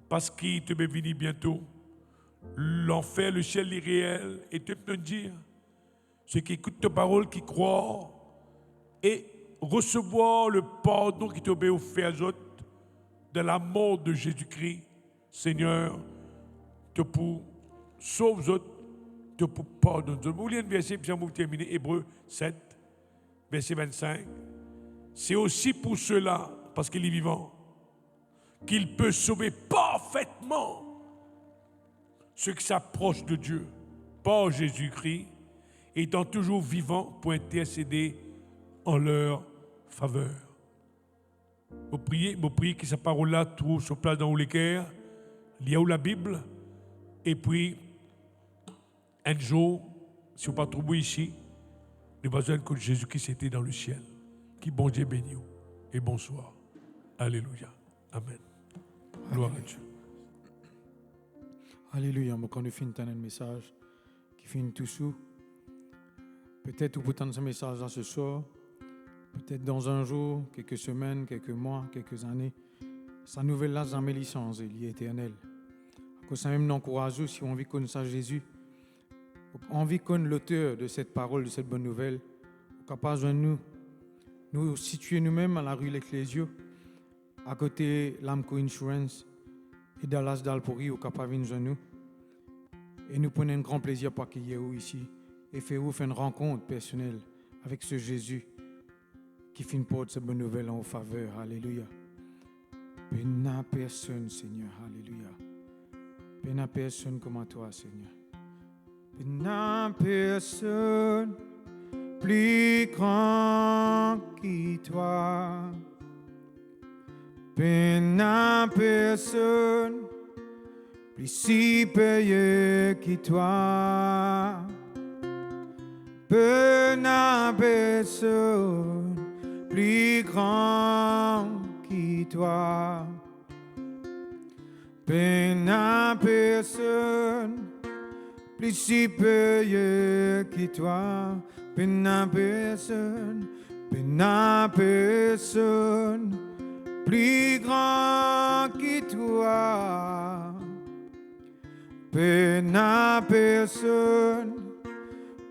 [SPEAKER 2] Parce qu'il te va venir bientôt. L'enfer, le ciel est réel. Et tu peux te dire, ceux qui écoutent tes paroles, qui croient, et recevoir le pardon qui te fait offert aux autres de la mort de Jésus-Christ, Seigneur, te pour sauver les autres, te pour pardonner. Vous voulez un verset, puis vous terminer, Hébreux 7, verset 25. C'est aussi pour cela, parce qu'il est vivant, qu'il peut sauver parfaitement ceux qui s'approchent de Dieu par Jésus-Christ, étant toujours vivants pour intercéder en leur faveur. Vous priez que cette parole-là trouve sur place dans les cœurs, il y a où la Bible, et puis un jour, si vous ne pas trouvé ici, nous avons besoin que Jésus-Christ était dans le ciel. Qui bon Dieu bénisse et bonsoir. Alléluia. Amen. Gloire à Dieu.
[SPEAKER 1] Alléluia. Quand nous finissons un message qui finit tout sous, peut-être vous entendre ce message-là ce soir, peut-être dans un jour, quelques semaines, quelques mois, quelques années, sa nouvelle-là, c'est mes licences, il est éternel. Que ça même nous encourage, si on envie de connaître Jésus, envie de connaître l'auteur de cette parole, de cette bonne nouvelle, capable de nous situer nous-mêmes à la rue L'Ecclésio, à côté l'Amco Insurance et Dallas Dalpori, au capable de nous. Et nous prenons un grand plaisir pour accueillir vous ici et faire une rencontre personnelle avec ce Jésus qui fait une porte cette bonne nouvelle en faveur. Alléluia. Bénin personne, Seigneur. Alléluia. Bénin personne comme toi, Seigneur. Bénin personne plus grand que toi. Bénin personne plus supérieur que toi. Bénin personne plus grand que toi. Bénin personne plus supérieur que toi. Bénin personne plus grand que toi. Bénin personne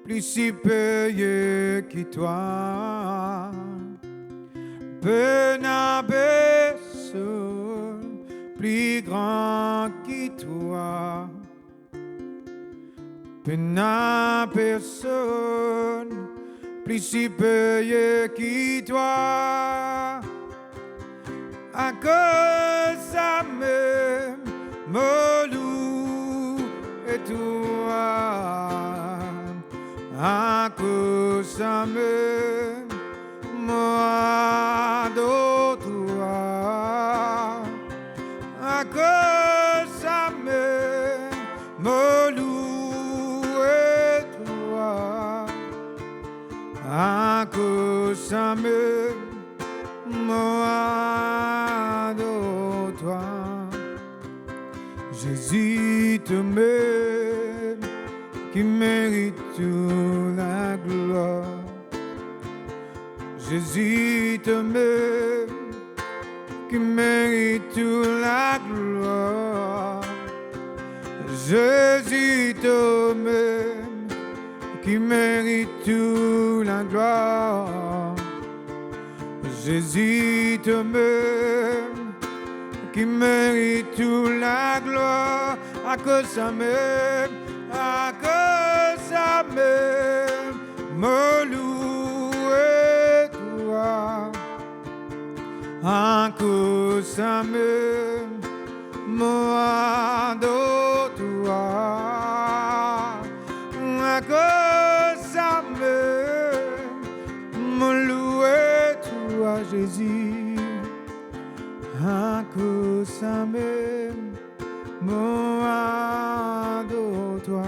[SPEAKER 1] plus supérieur que toi. Bénin personne plus grand que toi. Bénin personne plus supérieur que toi. À cause de même, me loue et toi. À cause de même, moi adore toi. À cause de même, me loue et toi. À cause de même, moi adore toi. Jésus toi-même qui mérite toute la gloire. Jésus toi-même qui mérite toute la gloire. Jésus toi-même qui mérite toute la gloire. Jésus toi-même qui mérite toute la gloire. À cause ça même, me louer toi. À cause ça même, me adore toi. À cause ça même, me louer toi, Jésus. À cause ça même, me adore toi.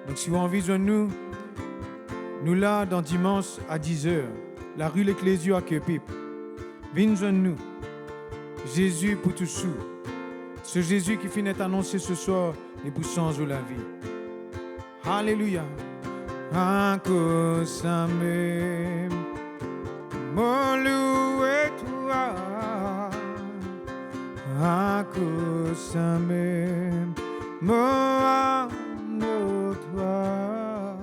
[SPEAKER 1] Donc si vous avez envie de joindre nous là dans dimanche à 10h, la rue l'Ecclésia à Kepip. Viens joindre nous. Jésus pour tout sous. Ce Jésus qui finit d'annoncer ce soir et pour changer la vie. Alléluia. À cause ça même, me louer toi. À cause ça même, me adore toi.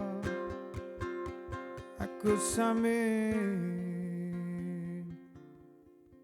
[SPEAKER 1] À cause ça même.